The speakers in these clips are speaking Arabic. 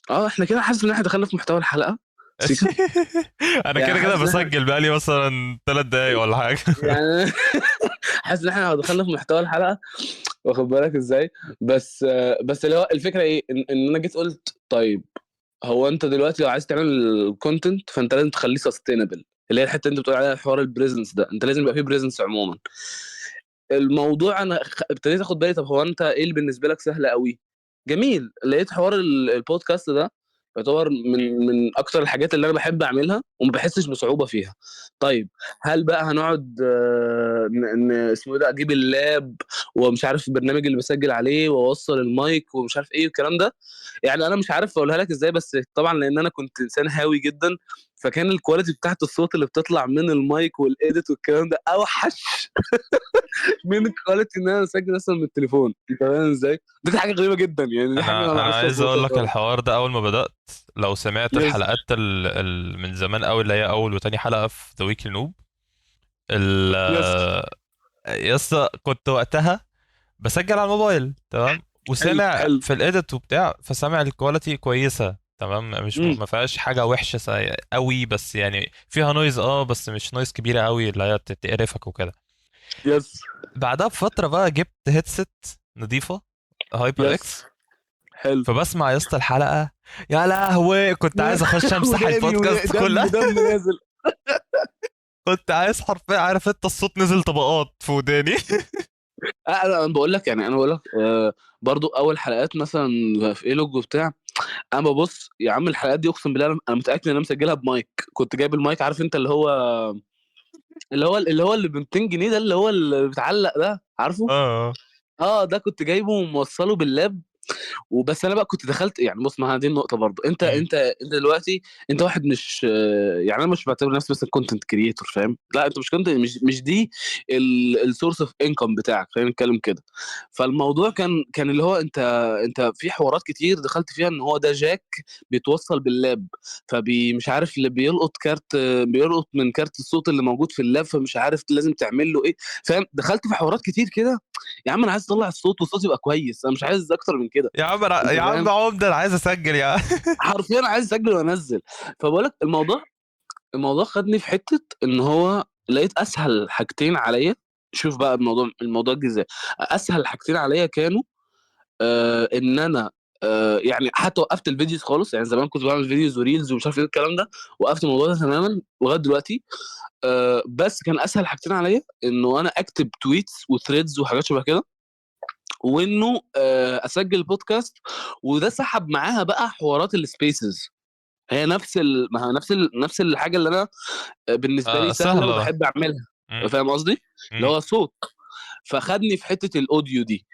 احنا كده حاسس ان احنا دخلنا في محتوى الحلقه سيكا. انا يعني كده كده حاسس ان احنا بسجل بقالي مثلا 3 دقايق ولا حاجه. يعني حاسس ان احنا لو دخلنا في محتوى الحلقه، واخد بالك ازاي؟ بس اللي هو الفكره ايه، ان انا جيت قلت طيب، هو انت دلوقتي لو عايز تعمل كونتنت فانت لازم تخليه سستينبل، اللي هي الحته اللي انت بتقول عليها حوار البريزنس ده، انت لازم يبقى فيه بريزنس عموما. الموضوع انا ابتديت اخد بالي، طب هو انت ايه اللي بالنسبه لك سهل قوي؟ جميل، لقيت حوار البودكاست ده يعتبر من اكتر الحاجات اللي انا بحب اعملها وما بحسش بصعوبه فيها. طيب، هل بقى هنقعد اسمه إيه ده، اجيب اللاب ومش عارف البرنامج اللي بسجل عليه واوصل المايك ومش عارف ايه والكلام ده؟ يعني انا مش عارف اقولها لك ازاي، بس طبعا لان انا كنت انسان هاوي جدا، فكان الكواليتي بتاعت الصوت اللي بتطلع من المايك والايديت والكلام ده اوحش من الكواليتي ان انا اسجل اصلا من التليفون. انت فاهم ازاي؟ دي حاجه غريبه جدا، يعني دي حاجه انا ما انا اعرفش عايز اظبطها اقول لك خالص. الحوار ده اول ما بدأت. لو سمعت يس. الحلقات من زمان قوي، اللي هي اول وتاني حلقة في ذا ويكلي نوب، ال يس. يس كنت وقتها بسجل على الموبايل تمام، حلو وسامع حلو. في الايديت وبتاع، فسامع الكواليتي كويسة تمام، مش امم. ما فيهاش حاجة وحشة قوي، بس يعني فيها نويز بس مش نويز كبيرة قوي اللي هي تقرفك وكده. يس. بعدها بفترة بقى جبت هيدسет نظيفة، هايبر يس. اكس، حلو. فبسمع يا اسطى الحلقة، يا لهوي كنت عايز اخش امسح وداني البودكاست دم كلها. دم نازل. كنت عايز حرفيا، عارف انت الصوت نزل طبقات في وداني. انا بقول لك، يعني انا بقول لك برضو اول حلقات مثلا في ايلوج وبتاع، انا ببص يا عم الحلقات دي اقسم بالله انا متاكد ان انا مسجلها بمايك، كنت جايب المايك، عارف انت اللي ب 200 جنيه ده، اللي هو اللي بيتعلق ده، عارفه؟ اه ده كنت جايبه وموصله باللاب. وبس انا بقى كنت دخلت، يعني بص، ما هي دي النقطه برضو، مم. انت دلوقتي انت واحد مش يعني انا مش بعتبر نفسي مثلا كونتنت كريتور، فاهم؟ لا انت مش كونتنت، مش دي السورس اوف انكم بتاعك، خلينا نتكلم كده. فالموضوع كان اللي هو انت في حوارات كتير دخلت فيها ان هو ده جاك بيتوصل باللاب، مش عارف اللي بيلقط كارت، بيلقط من كارت الصوت اللي موجود في اللاب، فمش عارف لازم تعمل له ايه، فاهم؟ دخلت في حوارات كتير كده. يا عم انا عايز اطلع الصوت والصوت يبقى كويس، انا مش عايز اكتر من كده. يا عم انت يا عم فاهم؟ عمده انا عايز اسجل يا عم. حرفيا عايز اسجل وانزل. فبقول لك الموضوع خدني في حته ان هو لقيت اسهل حاجتين عليا. شوف بقى الموضوع جه ازاي. اسهل حاجتين عليا كانوا ان انا يعني حتى وقفت الفيديوز خالص، يعني زمان كنت بعمل فيديوز وريلز ومش عارف ايه الكلام ده، وقفت الموضوع ده تماما لغايه دلوقتي. بس كان اسهل حاجتين عليا انه انا اكتب تويتس وثريدز وحاجات شبه كده، وانه اسجل بودكاست. وده سحب معاها بقى حوارات السبيسز، هي ما هي نفس الحاجه اللي انا بالنسبه لي سهله سهله. وبحب اعملها. مم. فاهم قصدي؟ اللي مم. هو صوت. فخدني في حته الاوديو دي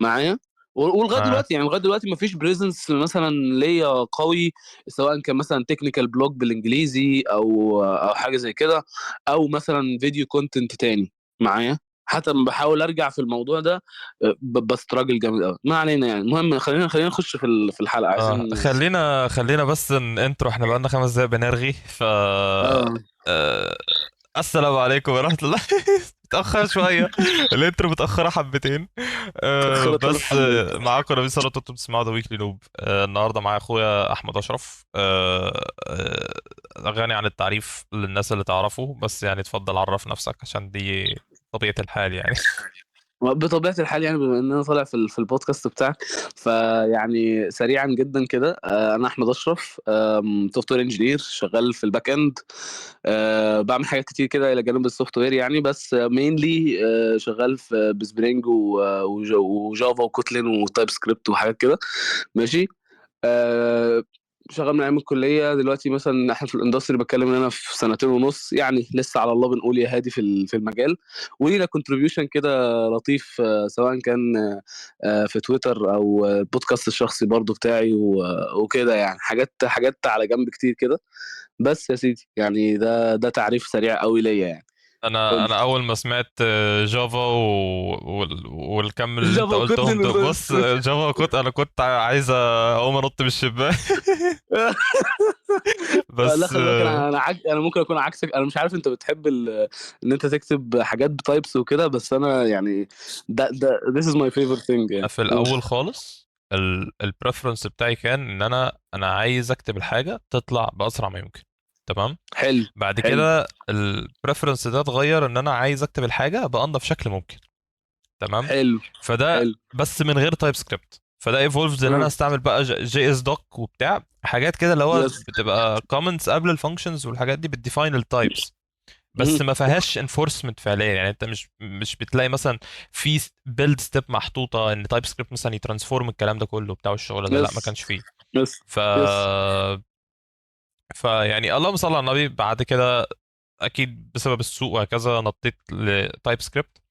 معايا. ولغايه آه. دلوقتي، يعني لغايه دلوقتي مفيش بريزنس مثلا ليا قوي، سواء كان مثلا تكنيكال بلوج بالانجليزي او حاجه زي كده، او مثلا فيديو كونتنت تاني معايا. حتى لما بحاول ارجع في الموضوع ده بستراجل جامد قوي. ما علينا، يعني المهم خلينا نخش في الحلقه، عايزين. خلينا بس انترو، احنا بقالنا 5 دقايق بنرغي اه. آه... السلام عليكم ورحمة الله. متأخر شوية، الانترو متأخرة حبتين. اتأخرت ثلاث بس حبات. معاكم نبيل ثروت، انتوا بتسمعوا ذا ويكلي نوب. النهارده معايا اخويا احمد اشرف. غني عن التعريف للناس اللي تعرفه، بس يعني اتفضل عرف نفسك عشان دي طبيعة الحال يعني. بطبيعة الحال، يعني بما ان انا طالع في البودكاست بتاعك، فيعني سريعا جدا كده، انا احمد اشرف، سوفت وير انجينير شغال في الباك اند. بعمل حاجات كتير كده الى جانب السوفت وير، يعني بس مينلي شغال في بسبرينج وجافا وكوتلين وتايب سكريبت وحاجات كده. ماشي. آه، شغال من ايام الكليه، دلوقتي مثلا احنا في الاندستري بتكلم ان انا في سنتين ونص، يعني لسه على الله بنقول يا هادي في المجال. ولينا كونتريبيوشن كده لطيف، سواء كان في تويتر او البودكاست الشخصي برضو بتاعي وكده، يعني حاجات على جنب كتير كده. بس يا سيدي، يعني ده تعريف سريع قوي ليا يعني. قول انا لي. اول ما سمعت جافا والكم اللي انت جافا قلتهم وكوتلين ده، بص جافا انا كنت عايز اقوم انط من الشباك. لا بس خلي بالك، انا ممكن اكون عكسك، انا مش عارف انت بتحب ان انت تكتب حاجات بتايبس وكده، بس انا يعني ده this is my favorite thing يعني. في الاول خالص البريفرنس بتاعي كان ان انا عايز اكتب الحاجه تطلع باسرع ما يمكن. تمام. حلو. بعد حلو. كده البريفرنس ده اتغير ان انا عايز اكتب الحاجه بانضف شكل ممكن. تمام. حلو. فده حلو. بس من غير تايب سكريبت. فده ايفولفز ان انا اه. استعمل بقى جي اس دوك وبتاع حاجات كده اللي هو يس. بتبقى كومنتس قبل الفانكشنز والحاجات دي بتديفاين التايبس. بس مهم. ما فيهاش انفورسمنت فعليا، يعني انت مش بتلاقي مثلا في بيلد ستيب محطوطه ان تايب سكريبت مثلا يترانسفورم الكلام ده كله بتاع الشغل ده، لا ما يس. كانش فيه. يس. ف يس. فيعني اللهم صل على النبي، بعد كده اكيد بسبب السوق وهكذا نطيت لتايب سكريبت.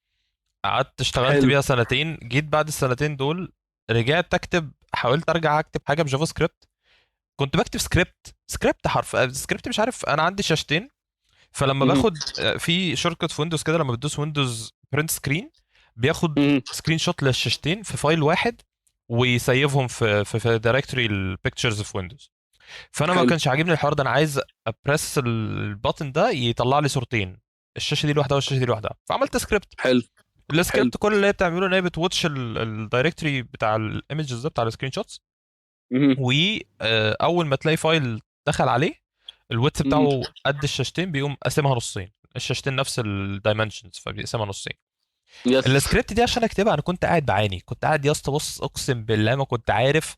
قعدت اشتغلت حلو. بيها سنتين، جيت بعد السنتين دول رجعت اكتب، حاولت ارجع اكتب حاجه بجافا سكريبت. كنت بكتب سكريبت حرف سكريبت، مش عارف، انا عندي شاشتين. فلما مهم. باخد في شورت كت في ويندوز كده، لما بتدوس ويندوز برنت سكرين بياخد مهم. سكرين شوت للشاشتين في فايل واحد، ويسيفهم في دايركتوري البيكتشرز في ويندوز. فانا ما حلو. كانش عاجبني الحوار ده، انا عايز ابريس البutton ده يطلع لي صورتين، الشاشه دي لوحدها والشاشه دي لوحدها. فعملت سكريبت. حلو. حلو. السكريبت كل اللي هي بتعمله ان هي بتواتش الدايركتوري بتاع الايمجز ده بتاع السكرين شوتس. مهم. واول ما تلاقي فايل دخل عليه الويدث مهم. بتاعه قد الشاشتين، بيقوم قاسمها نصين، الشاشتين نفس الدايمنشنز فبيقسمها نصين. يس. السكريبت دي عشان اكتبها انا كنت قاعد بعاني، كنت قاعد يا اسطى بص اقسم بالله ما كنت عارف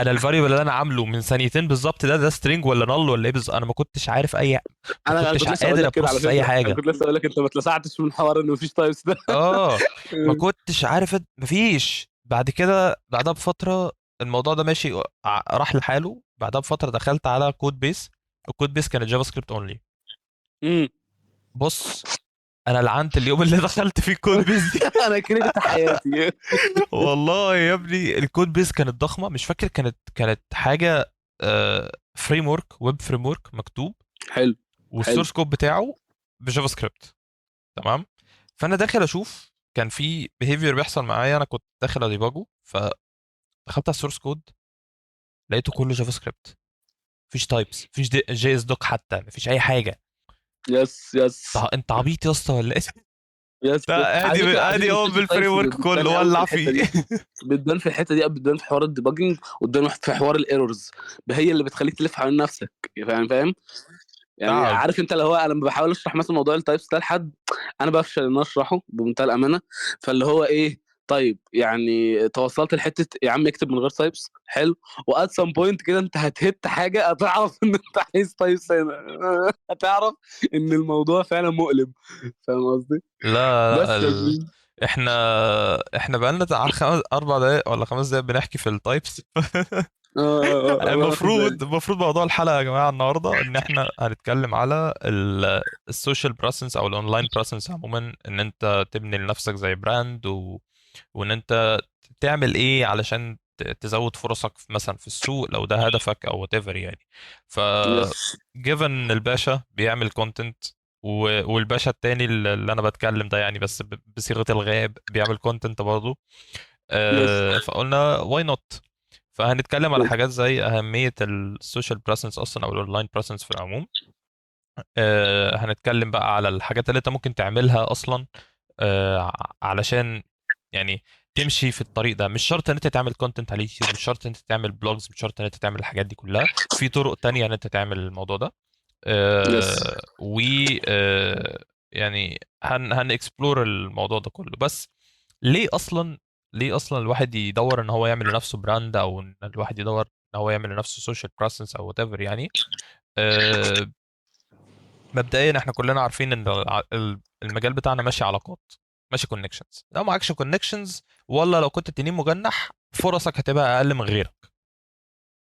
انا الفاريبل اللي انا عامله من ثانيتين بالظبط ده سترينج ولا نل ولا ايه بالظبط. انا ما كنتش عارف ما انا كنتش كنت لسه اقول قادر لك كده على ابروسس اي فكره، انا حاجه. كنت لسه اقول لك انت ما اتلسعتش من حوار انه مفيش تايبس ده. اه ما كنتش عارف مفيش. بعد كده بعدها بفتره الموضوع ده ماشي راح لحاله. بعدها بفتره دخلت على كود بيس. الكود بيس كانت جافا سكريبت اونلي. مم. بص انا لعنت اليوم اللي دخلت فيه الكود بيس دي. انا كرهت حياتي. والله يا ابني الكود بيس كانت ضخمه، مش فاكر كانت حاجه فريم ورك، ويب فريم ورك مكتوب، حلو. حلو. والسورس كود بتاعه بجافا سكريبت. تمام. فانا داخل اشوف كان في بيهيفير بيحصل معايا، انا كنت داخل اديباجه، فدخلت على السورس كود لقيته كله جافا سكريبت. مفيش تايبس، مفيش جي اس دوك حتى، مفيش اي حاجه. يس. يس. انت عبيط يا اسطى ولا ايه؟ يس. لا على ادي فكره، على ادي فكره ام مشكله بالفريم التايبس ورك بتبان كله قوي في ولع الحته فيه. دي. بتبان في الحته دي، بتبان في حوار الديباجنج، وبتبان في حوار الايرورز. هي اللي بتخليك تلف حوالين نفسك. فاهم. يعني تعب. عارف انت اللي هو انا لما بحاول اشرح مثلا موضوع التايبس ده لحد، انا بفشل ان أنا اشرحه بمنتهى الامانه. فاللي هو ايه، طيب يعني توصلت لحته يا عم اكتب من غير تايبس حلو، وات سام بوينت كده انت هتهت حاجه هتعرف ان انت عايز تايبس هنا. هتعرف ان الموضوع فعلا مؤلم. فاهم قصدي؟ لا لا بس يا زميلي. احنا احنا بقالنا بتاع 5 4 دقايق ولا 5 دقايق بنحكي في التايبس. الله واخد بالي. المفروض موضوع الحلقة يا جماعة النهاردة ان احنا هنتكلم على السوشيال بريسنس او الاونلاين بريسنس عموما، ان انت تبني لنفسك زي براند وان انت تعمل ايه علشان تزود فرصك مثلا في السوق لو ده هدفك او whatever يعني. ف يس. given الباشا بيعمل كونتنت، والباشا التاني اللي انا بتكلم ده يعني بس بصيغة الغائب بيعمل كونتنت برضه. يس. فقلنا واي نوت. فهنتكلم على يس. حاجات زي أهمية السوشيال بريسنس أصلا أو الأونلاين بريسنس في العموم. هنتكلم بقى على الحاجات اللي أنت ممكن تعملها أصلا علشان يعني تمشي في الطريق ده. مش شرط ان انت تعمل كونتنت على اليوتيوب، مش شرط ان انت تعمل بلوجز، مش شرط ان انت تعمل الحاجات دي كلها، في طرق تانية ان انت تعمل الموضوع ده. يس. و يعني هن اكسبلور الموضوع ده كله. بس ليه اصلا ليه اصلا الواحد يدور ان هو يعمل لنفسه براند، او ان الواحد يدور ان هو يعمل لنفسه سوشيال بريسنس او وات ايفر يعني. آه، مبدئيا احنا كلنا عارفين ان المجال بتاعنا ماشي علاقات، ماشي كونكشنز. لو معكش كونكشنز ولا لو كنت تنين مجنح فرصك هتبقى اقل من غيرك.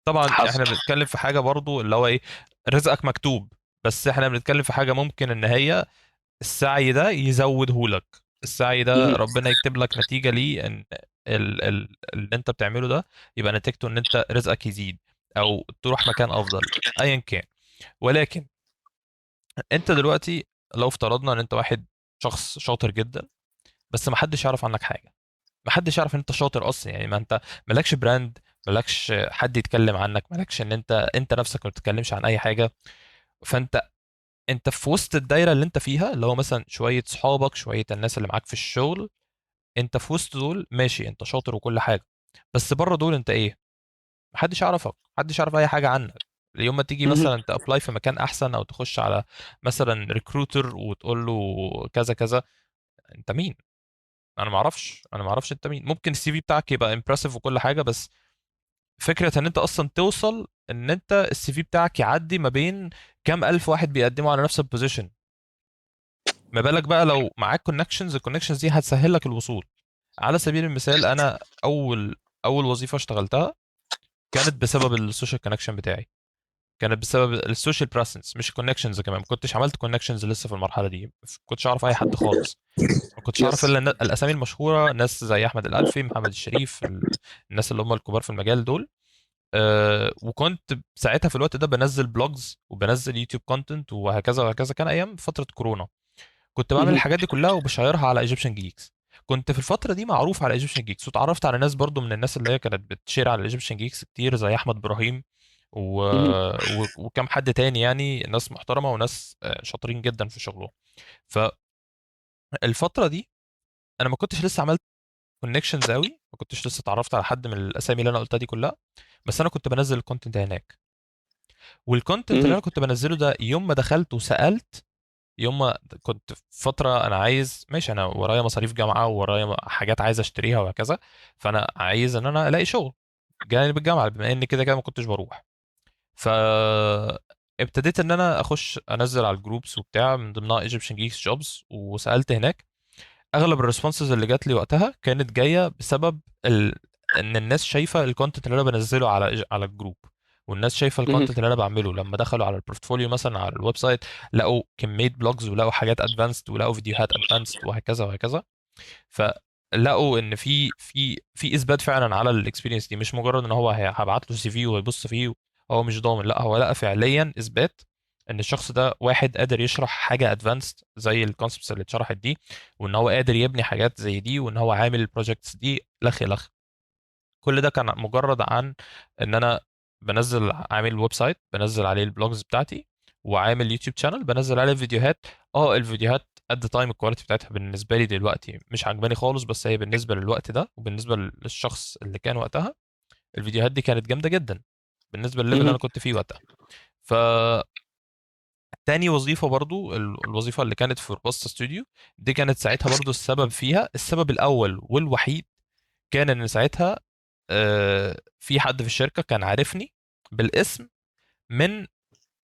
طبعا حصل. احنا بنتكلم في حاجه برضو اللي هو ايه، رزقك مكتوب. بس احنا بنتكلم في حاجه ممكن ان هي السعي ده يزودهولك، السعي ده مهم. ربنا يكتب لك نتيجة ليه ان اللي انت بتعمله ده يبقى نتيجته ان انت رزقك يزيد او تروح مكان افضل ايا كان. ولكن انت دلوقتي لو افترضنا ان انت واحد شخص شاطر جدا بس ما حدش يعرف عنك حاجة، ما حدش يعرف ان انت شاطر اصلا، يعني ما انت مالكش براند، مالكش حد يتكلم عنك، مالكش ان انت نفسك ما بتتكلمش عن اي حاجة. فانت في وسط الدايره اللي انت فيها اللي هو مثلا شويه صحابك شويه الناس اللي معاك في الشغل، انت في وسط دول ماشي انت شاطر وكل حاجه، بس بره دول انت ايه؟ محدش يعرفك، محدش يعرف اي حاجه عنك. اليوم ما تيجي مهم. مثلا تابلاي في مكان احسن او تخش على مثلا ريكروتر وتقول له كذا كذا، انت مين؟ انا ما اعرفش انت مين. ممكن السي في بتاعك يبقى امبرسيف وكل حاجه، بس فكره ان انت اصلا توصل ان انت السي في بتاعك يعدي ما بين كام الف واحد بيقدموا على نفس البوزيشن، ما بالك بقى لو معاك كونكشنز. الكونكشنز دي هتسهل لك الوصول. على سبيل المثال انا اول وظيفه اشتغلتها كانت بسبب السوشيال كونكشن بتاعي، كانت بسبب السوشيال بريسنس مش الكونكشنز. كمان ما كنتش عملت كونكشنز لسه في المرحله دي، ما كنتش اعرف اي حد خالص. ما كنتش اعرف يس. الا الاسامي المشهوره، ناس زي احمد الالفي، محمد الشريف، الناس اللي هم الكبار في المجال دول. وكنت ساعتها في الوقت ده بنزل بلوجز وبنزل يوتيوب كونتنت وهكذا وهكذا. كان ايام فتره كورونا، كنت بعمل مهم. الحاجات دي كلها وبشيرها على ايجيبشن جيكس. كنت في الفتره دي معروف على ايجيبشن جيكس، واتعرفت على ناس برضو من الناس اللي هي كانت بتشير على ايجيبشن جيكس كتير، زي احمد ابراهيم مهم. وكم حد تاني، يعني ناس محترمه وناس شاطرين جدا في شغلهم. فالفتره دي انا ما كنتش لسه عملت كونكشنز قوي، ما كنتش لسه اتعرفت على حد من الاسامي اللي انا قلتها دي كلها، بس انا كنت بنزل الكونتنت هناك. والكونتنت اللي مهم. انا كنت بنزله ده يوم ما دخلت وسالت، يوم ما كنت في فتره انا عايز ماشي، انا ورايا مصاريف جامعه وورايا حاجات عايز اشتريها وهكذا، فانا عايز ان انا الاقي شغل جانب الجامعه بما ان كده كده ما كنتش بروح. ف ابتديت ان انا اخش انزل على الجروبس وبتاع، من ضمنها ايجيبشن جيكس جوبز، وسالت هناك. اغلب الريسبونسز اللي جات لي وقتها كانت جايه بسبب ان الناس شايفه الكونتنت اللي انا بنزله على الجروب، والناس شايفه مهم. الكونتنت اللي انا بعمله لما دخلوا على البورتفوليو مثلا على الويب سايت، لقوا كميه بلوجز ولقوا حاجات ادفانسد ولقوا فيديوهات ادفانسد وهكذا وهكذا. فلقوا ان في اثبات فعلا على الاكسبيرينس دي، مش مجرد ان هو هبعت له سي في ويبص فيه هو مش ضامن، لا هو لقى فعليا اثبات ان الشخص ده واحد قادر يشرح حاجه ادفانسد زي الكونسبتس اللي اتشرحت دي، وان هو قادر يبني حاجات زي دي، وان هو عامل البروجكتس دي لخ لخ. كل ده كان مجرد عن ان انا بنزل، عامل ويب سايت بنزل عليه البلوجز بتاعتي، وعامل يوتيوب شانل بنزل عليه فيديوهات. اه الفيديوهات قد تايم الكواليتي بتاعتها بالنسبه لي دلوقتي مش عجباني خالص، بس هي بالنسبه للوقت ده وبالنسبه للشخص اللي كان وقتها الفيديوهات دي كانت جامده جدا بالنسبه للليفل اللي مهم. انا كنت فيه وقتها. ف تاني وظيفة برضو الوظيفة اللي كانت في روبوستا ستوديو، دي كانت ساعتها برضو السبب فيها، السبب الأول والوحيد كان إن ساعتها في حد في الشركة كان عارفني بالاسم من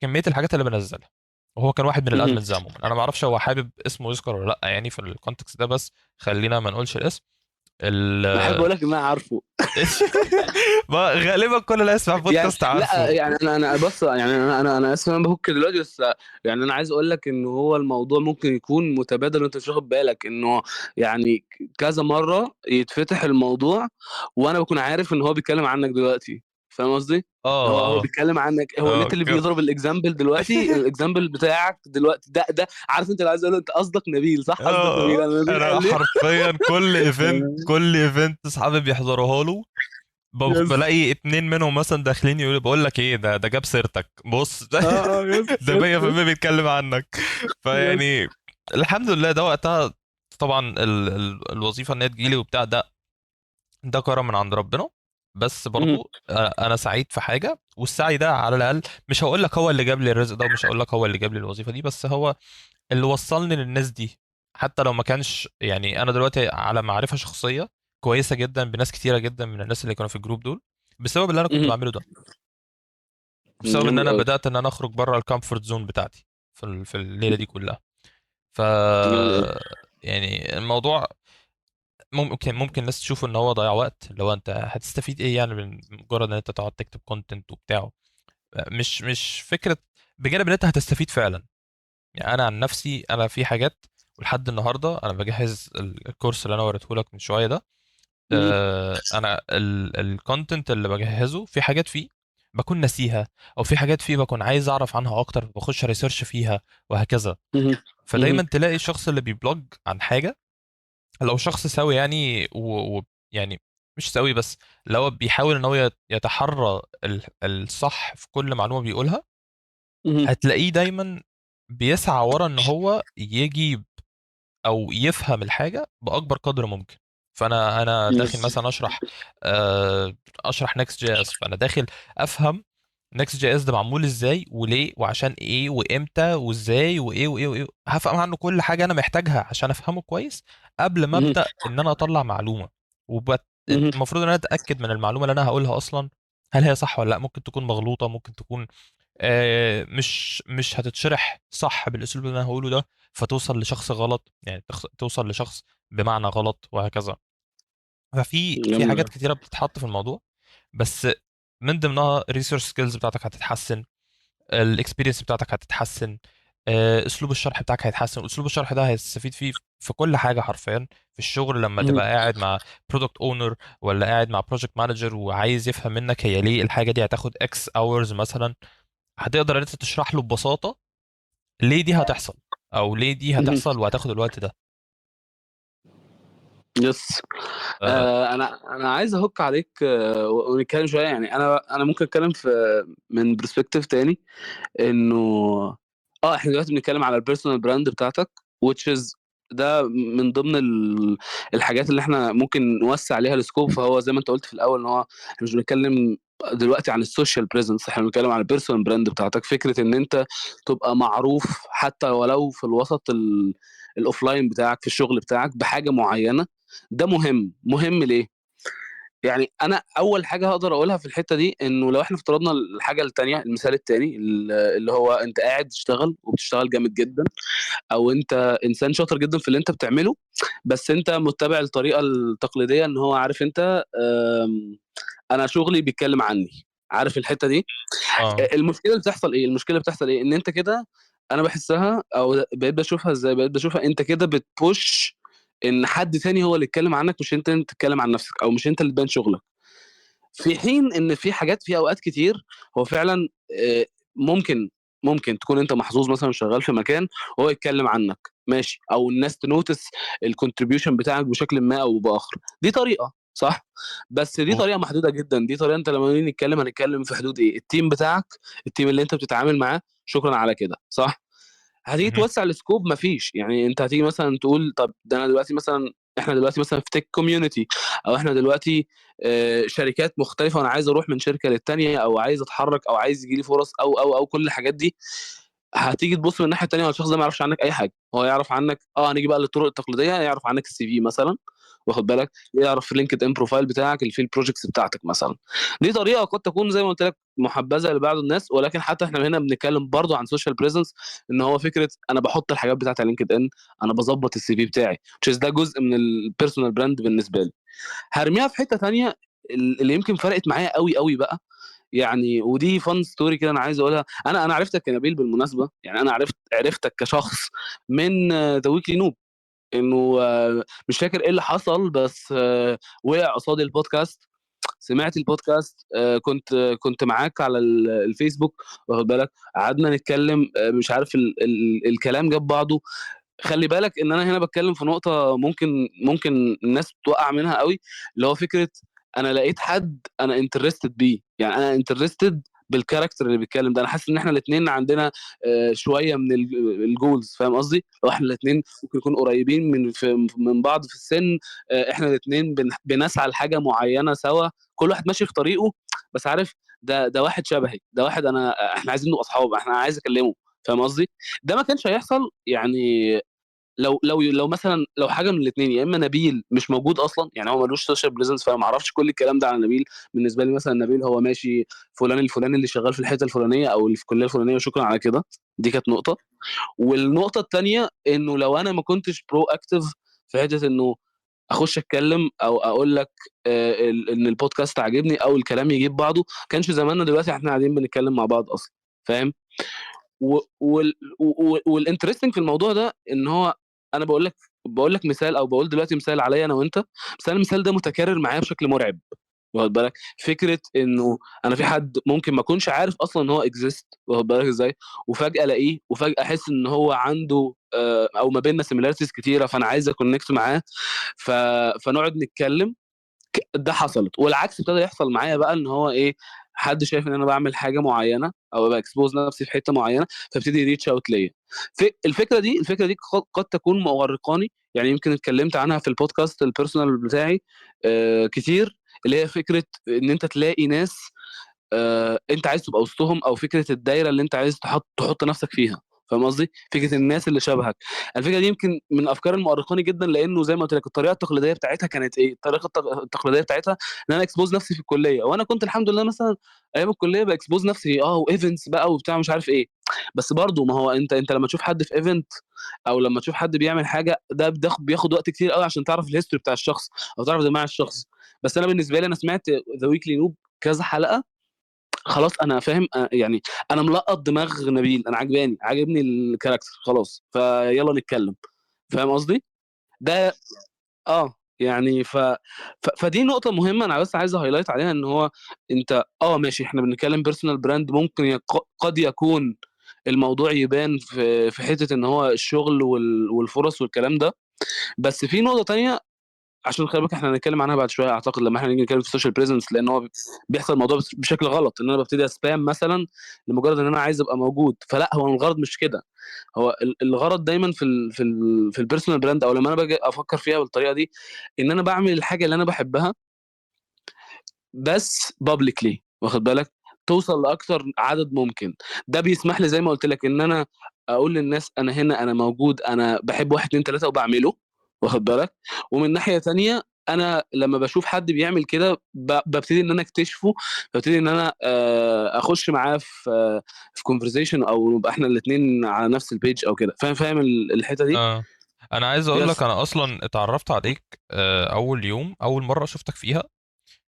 كمية الحاجات اللي بنزلها، وهو كان واحد من مهم. الادمنز عموما. انا ما اعرفش هو حابب اسمه يذكر ولا لا يعني في الكونتكست ده، بس خلينا ما نقولش الاسم. ال احب اقول لك ان انا عارفه. ما غالبا كل اللي يسمع يعني بودكاست لا، عارفه. يعني انا بص، يعني انا اسف إن انا بفك دلوقتي، بس يعني انا عايز اقول لك ان هو الموضوع ممكن يكون متبادل وانت مش واخد بالك انه يعني كذا مره يتفتح الموضوع وانا بكون عارف ان هو بيتكلم عنك دلوقتي. فاهم قصدي؟ هو اه بيتكلم عنك، هو اه اللي بيضرب الاكزامبل دلوقتي، الاكزامبل بتاعك دلوقتي ده عارف انت اللي عايز اقول له، انت قصدك نبيل صح؟ قصدك نبيل، انا نبيل انا قال لي. حرفيا كل ايفنت اصحابي بيحضروها له يس. بلاقي اتنين منهم مثلا داخلين يقولوا بقول لك ايه، ده جاب سيرتك بص ده اه يس ده يس يس 100% بيتكلم عنك. يس. فيعني الحمد لله ده وقتها. طبعا الوظيفه ان هي تجيلي وبتاع ده كرم من عند ربنا. بس مهم. برضو انا سعيد في حاجه، والسعي ده على الاقل مش هقول لك هو اللي جاب لي الرزق ده، ومش هقول لك هو اللي جاب لي الوظيفه دي، بس هو اللي وصلني للناس دي. حتى لو ما كانش يعني انا دلوقتي على معرفه شخصيه كويسه جدا بناس كتيره جدا من الناس اللي كانوا في الجروب دول، بسبب اللي انا كنت مهم. بعمله ده، بسبب ان جامد انا قوي. بدات ان انا اخرج بره الكومفورت زون بتاعتي في الليله دي كلها. ف جامد قوي. يعني الموضوع ممكن الناس تشوف ان هو ضياع وقت، لو انت هتستفيد ايه يعني من مجرد ان انت تقعد تكتب كونتنت وبتاعه. مش فكره، بجانب ان انت هتستفيد فعلا. يعني انا عن نفسي انا في حاجات، ولحد النهارده انا بجهز الكورس اللي انا وريته لك من شويه ده. مهم. انا الكونتنت اللي بجهزه في حاجات فيه بكون ناسيها، او في حاجات فيه بكون عايز اعرف عنها اكتر بخش ريسيرش فيها وهكذا. مهم. مهم. فدايما تلاقي الشخص اللي بيبلوج عن حاجه، لو شخص سوي يعني يعني مش سوي بس، لو بيحاول ان هو يتحرى الصح في كل معلومه بيقولها، مهم. هتلاقيه دايما بيسعى ورا ان هو يجي او يفهم الحاجه باكبر قدر ممكن. فانا داخل يس. مثلا اشرح نكست جي اس، فانا داخل افهم نكست جي اس ده معمول ازاي وليه وعشان ايه وامتى وازاي وايه وايه وايه، هفهم عنه كل حاجه انا محتاجها عشان افهمه كويس قبل ما مهم. ابدا ان انا اطلع معلومه. مهم. المفروض ان انا اتاكد من المعلومه اللي انا هقولها اصلا، هل هي صح ولا لا. ممكن تكون مغلوطه، ممكن تكون مش هتتشرح صح بالاسلوب اللي انا هقوله ده، فتوصل لشخص غلط، يعني توصل لشخص بمعنى غلط وهكذا. ففي جامد حاجات أوي. كتيره بتتحط في الموضوع، بس من ضمنها الريسيرش سكيلز بتاعتك هتتحسن، الاكسبيرينس بتاعتك هتتحسن، اسلوب الشرح بتاعك هيتحسن. اسلوب الشرح ده هتستفيد فيه في كل حاجه حرفيا في الشغل، لما مهم. تبقى قاعد مع برودكت اونر ولا قاعد مع بروجكت مانجر وعايز يفهم منك هي ليه الحاجه دي هتاخد اكس اورز مثلا، هتقدر ان انت تشرح له ببساطه ليه دي هتحصل، او ليه دي مهم. هتحصل وهتاخد الوقت ده. يس. آه، انا عايز اهك عليك، ونتكلم شويه. يعني انا ممكن اتكلم في من برسبكتيف تاني، انه احنا دلوقتي بنتكلم على البيرسونال براند بتاعتك، which is ده من ضمن الحاجات اللي احنا ممكن نوسع عليها السكوب. فهو زي ما انت قلت في الاول، ان هو احنا مش بنتكلم دلوقتي عن السوشيال بريزنس، احنا بنتكلم عن البيرسونال براند بتاعتك. فكره ان انت تبقى معروف حتى ولو في الوسط الاوفلاين بتاعك، في الشغل بتاعك، بحاجه معينه. ده مهم ليه؟ يعني انا اول حاجه هقدر اقولها في الحته دي، انه لو احنا افترضنا الحاجه التانيه، المثال التاني اللي هو انت قاعد تشتغل وبتشتغل جامد جدا، او انت انسان شاطر جدا في اللي انت بتعمله، بس انت متبع الطريقه التقليديه، ان هو عارف انت، انا شغلي بيتكلم عني. عارف الحته دي؟ اه. المشكله اللي بتحصل ايه؟ ان انت كده، انا بحسها، او بقيت بشوفها ازاي، بقيت بشوفها انت كده بتبوش ان حد تاني هو اللي يتكلم عنك، مش انت اللي تتكلم عن نفسك، او مش انت اللي تبان شغلك. في حين ان في حاجات، في اوقات كتير هو فعلا، ممكن ممكن تكون انت محظوظ مثلا شغال في مكان وهو يتكلم عنك، ماشي، او الناس تنوتس الكونتريبيوشن بتاعك بشكل ما او باخر. دي طريقه صح، بس دي مظبوط. طريقه محدوده جدا. دي طريقه انت لما نيجي نتكلم هنتكلم في حدود ايه؟ التيم بتاعك، التيم اللي انت بتتعامل معاه، شكرا على كده، صح. هتيجي مهم. توسع السكوب، مفيش. يعني انت هتيجي مثلا تقول طب ده انا دلوقتي مثلا، احنا دلوقتي مثلا في تك كوميونتي، او احنا دلوقتي شركات مختلفه، وانا عايز اروح من شركه للتانيه، او عايز اتحرك، او عايز يجي لي فرص، او كل الحاجات دي. هتيجي تبص من الناحيه التانيه، هو الشخص ده ما يعرفش عنك اي حاجه. هو يعرف عنك، هنيجي بقى للطرق التقليديه، يعرف عنك السي في مثلا، واخد بالك، يعرف لينكد ان بروفايل بتاعك، اللي فيه البروجكتس بتاعتك مثلا. دي طريقه قد تكون زي ما قلت لك محبذه لبعض الناس، ولكن حتى احنا هنا بنتكلم برضو عن سوشيال بريزنس، ان هو فكره انا بحط الحاجات بتاعتي على لينكد ان، انا بظبط السي في بتاعي، ده جزء من البيرسونال براند بالنسبه لي. هرميها في حته تانيه، اللي يمكن فرقت معايا قوي قوي بقى. يعني ودي فان ستوري كده انا عايز اقولها. انا عرفتك يا نبيل بالمناسبه، يعني انا عرفتك كشخص من ذا ويكلي نوب، انه مش فاكر ايه اللي حصل، بس وقع قصادي البودكاست. سمعت البودكاست، كنت معاك على الفيسبوك، واخد بالك، قعدنا نتكلم، مش عارف الكلام جاب بعضه. خلي بالك ان انا هنا بتكلم في نقطه ممكن الناس توقع منها قوي، اللي هو فكره انا لقيت حد انا انترستد بيه. يعني انا انترستد بالكاركتر اللي بيتكلم ده. انا حاسس ان احنا الاثنين عندنا شويه من الجولز، فاهم قصدي؟ لو احنا الاثنين ممكن نكون قريبين من بعض في السن، احنا الاثنين بنسعى لحاجه معينه سوا، كل واحد ماشي في طريقه. بس عارف، ده واحد شبهي، ده واحد احنا عايزين نبقى اصحاب، احنا عايز اكلمه، فاهم قصدي؟ ده ما كانش هيحصل يعني لو مثلا لو حاجه من الاثنين، يا اما نبيل مش موجود اصلا، يعني هو ملوش سوشيال بريزنس، فانا ما اعرفش كل الكلام ده عن نبيل. بالنسبه لي مثلا نبيل هو ماشي فلان الفلاني اللي شغال في الحته الفلانيه، او اللي في الكليه الفلانيه، وشكرا على كده. دي كانت نقطه. والنقطه الثانيه، انه لو انا ما كنتش برو اكتيف في حته انه اخش اتكلم او اقول لك ان البودكاست عاجبني، او الكلام يجيب بعضه، كانش زماننا دلوقتي احنا قاعدين بنتكلم مع بعض اصلا، فاهم؟ والانترستنج في الموضوع ده ان هو، انا بقول لك مثال، او بقول دلوقتي مثال عليا انا وانت. بس انا المثال ده متكرر معايا بشكل مرعب، واخد بالك. فكره انه انا في حد ممكن ما اكونش عارف اصلا ان هو اكزيست، واخد بالك ازاي، وفجاه الاقيه، وفجاه احس ان هو عنده او ما بيننا سيميلاريتيز كتيره، فانا عايز اكونكت معاه. ف... فنقعد نتكلم. ده حصلت، والعكس ابتدى يحصل معايا بقى، ان هو ايه، حد شايف ان انا بعمل حاجه معينه، او باكسبوز نفسي في حته معينه، فابتدي ريتش اوت ليا. الفكره دي قد تكون مؤرقاني، يعني يمكن اتكلمت عنها في البودكاست البيرسونال بتاعي كتير، اللي هي فكره ان انت تلاقي ناس انت عايز تبقى وسطهم، او فكره الدايره اللي انت عايز تحط نفسك فيها. فاهم قصدي؟ فكره الناس اللي شبهك. الفكره دي يمكن من افكار المؤرخين جدا، لانه زي ما قلت لك الطريقه التقليديه بتاعتها كانت ايه؟ الطريقه التقليديه بتاعتها ان انا اكسبوز نفسي في الكليه، وانا كنت الحمد لله مثلا ايام الكليه باكسبوز نفسي وايفنتس بقى وبتاع مش عارف ايه. بس برضو ما هو انت لما تشوف حد في ايفنت، او لما تشوف حد بيعمل حاجه، ده بياخد وقت كتير قوي عشان تعرف الهيستوري بتاع الشخص، او تعرف دماغ الشخص. بس انا بالنسبه لي انا سمعت ذا ويكلي نوب كذا حلقه، خلاص انا فاهم يعني انا ملقط دماغ نبيل، انا عاجبني الكاركتر خلاص، فيلا نتكلم. فاهم قصدي؟ ده يعني فدي نقطة مهمة أنا بس عايز هايلايت عليها، إن هو أنت ماشي، إحنا بنتكلم بيرسونال براند، ممكن قد يكون الموضوع يبان في حتة إن هو الشغل والفرص والكلام ده. بس في نقطة تانية، عشان خلي بالك احنا هنتكلم عنها بعد شويه اعتقد لما احنا نيجي نتكلم في السوشيال بريزنس، لان هو بيحصل الموضوع بشكل غلط، ان انا ببتدي اسبام مثلا لمجرد ان انا عايز ابقى موجود. فلا، هو الغرض مش كده. هو الغرض دايما في البيرسونال براند، او لما انا باجي افكر فيها بالطريقه دي، ان انا بعمل الحاجه اللي انا بحبها بس بابليكلي، واخد بالك، توصل لاكتر عدد ممكن. ده بيسمح لي زي ما قلت لك ان انا اقول للناس انا هنا، انا موجود، انا بحب واحد اتنين تلاته وبعمله، واخد بالك. ومن ناحيه تانية انا لما بشوف حد بيعمل كده ببتدي ان انا اكتشفه، ببتدي ان انا اخش معاه في كونفرزيشن، او نبقى احنا الاثنين على نفس البيج او كده. فاهم الحته دي. اه انا عايز اقول يس. لك انا اصلا اتعرفت عليك اول يوم، اول مره شفتك فيها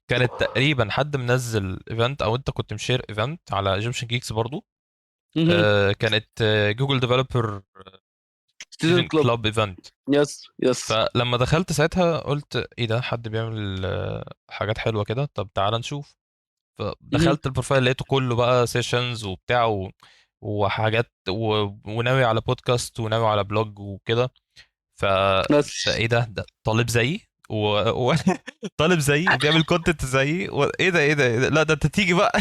كانت تقريبا حد منزل ايفنت، او انت كنت مشير ايفنت على ايجيبشن جيكس برضو. كانت جوجل ديفلوبر ستودنت ستودنت كلوب. كلاب ايفنت. يس يس. فلما دخلت ساعتها قلت ايه ده، حد بيعمل حاجات حلوه كده، طب تعال نشوف. فدخلت البروفايل لقيته كله بقى سيشنز وبتاع وحاجات وناوي على بودكاست وناوي على بلوج وكده. ف ده يس. ايه ده طالب زيي طالب زيي وبيعمل كونتنت زيي ايه ده ايه ده إيه ده؟ لا ده انت تيجي بقى.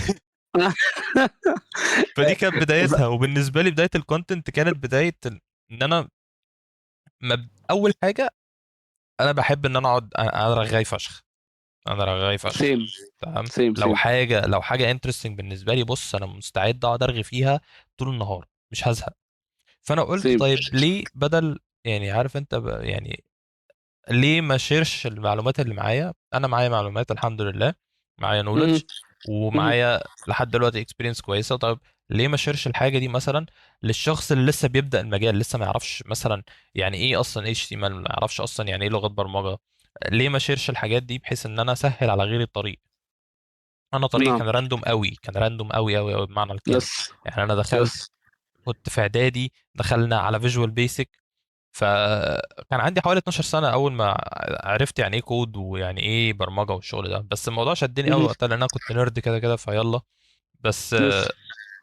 فدي كانت بدايتها، وبالنسبه لي بدايه الكونتنت كانت بدايه ان انا اول حاجه انا بحب ان انا اقعد، انا رغاي فشخ، انا رغاي فشخ. سيم تمام. سيم لو سيم. حاجه لو حاجه انترستنج بالنسبه لي، بص انا مستعد اقعد ارغي فيها طول النهار، مش هزهق. فانا قلت سيم. طيب ليه بدل، يعني عارف انت يعني ليه ما شيرش المعلومات اللي معايا؟ انا معايا معلومات الحمد لله، معايا نولج، مهم. مهم. ومعايا لحد دلوقتي اكسبيرينس كويسه. طيب ليه ما شيرش الحاجه دي مثلا للشخص اللي لسه بيبدأ المجال، لسه ما يعرفش مثلا يعني ايه اصلا HTML، ما يعرفش اصلا يعني ايه لغه برمجه؟ ليه ما شيرش الحاجات دي بحيث ان انا اسهل على غيري الطريق؟ انا طريقي نعم. كان راندوم قوي، كان راندوم قوي قوي قوي بمعنى الكلمه. يس. يعني انا دخلت، يس. كنت في اعدادي دخلنا على فيجوال بيسك، فكان عندي حوالي 12 سنة أول ما عرفت يعني إيه كود ويعني إيه برمجة والشغل ده. بس الموضوع شدني أوي مهم. وقتها لأن أنا كنت نيرد كده كده فيلا. بس يس.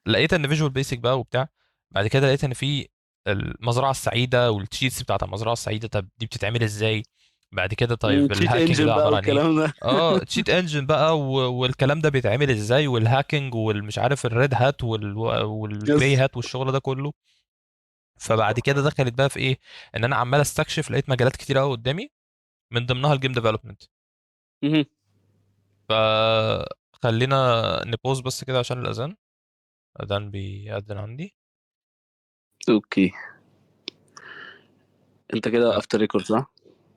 لقيت إن فيجوال بيسك بقى وبتاع. بعد كده لقيت إن في المزرعة السعيدة والتشيتس بتاعت المزرعة السعيدة، طب دي بتتعمل إزاي؟ بعد كده طيب تشيت الهاكينج انجن ده بقى عبارة عن إيه؟ والكلام ده. اه تشيت انجن بقى والكلام ده بيتعمل ازاي، والهاكينج والمش عارف الريد هات والجراي يس. هات والشغل ده كله. فبعد كده دخلت بقى في ايه، ان انا عمال استكشف، لقيت مجالات كتير قوي قدامي من ضمنها الجيم ديفلوبمنت. مهم. فخلينا نبوز بس كده عشان الاذان، الاذان بيأذن عندي. اوكي. انت كده افتر ريكورد صح؟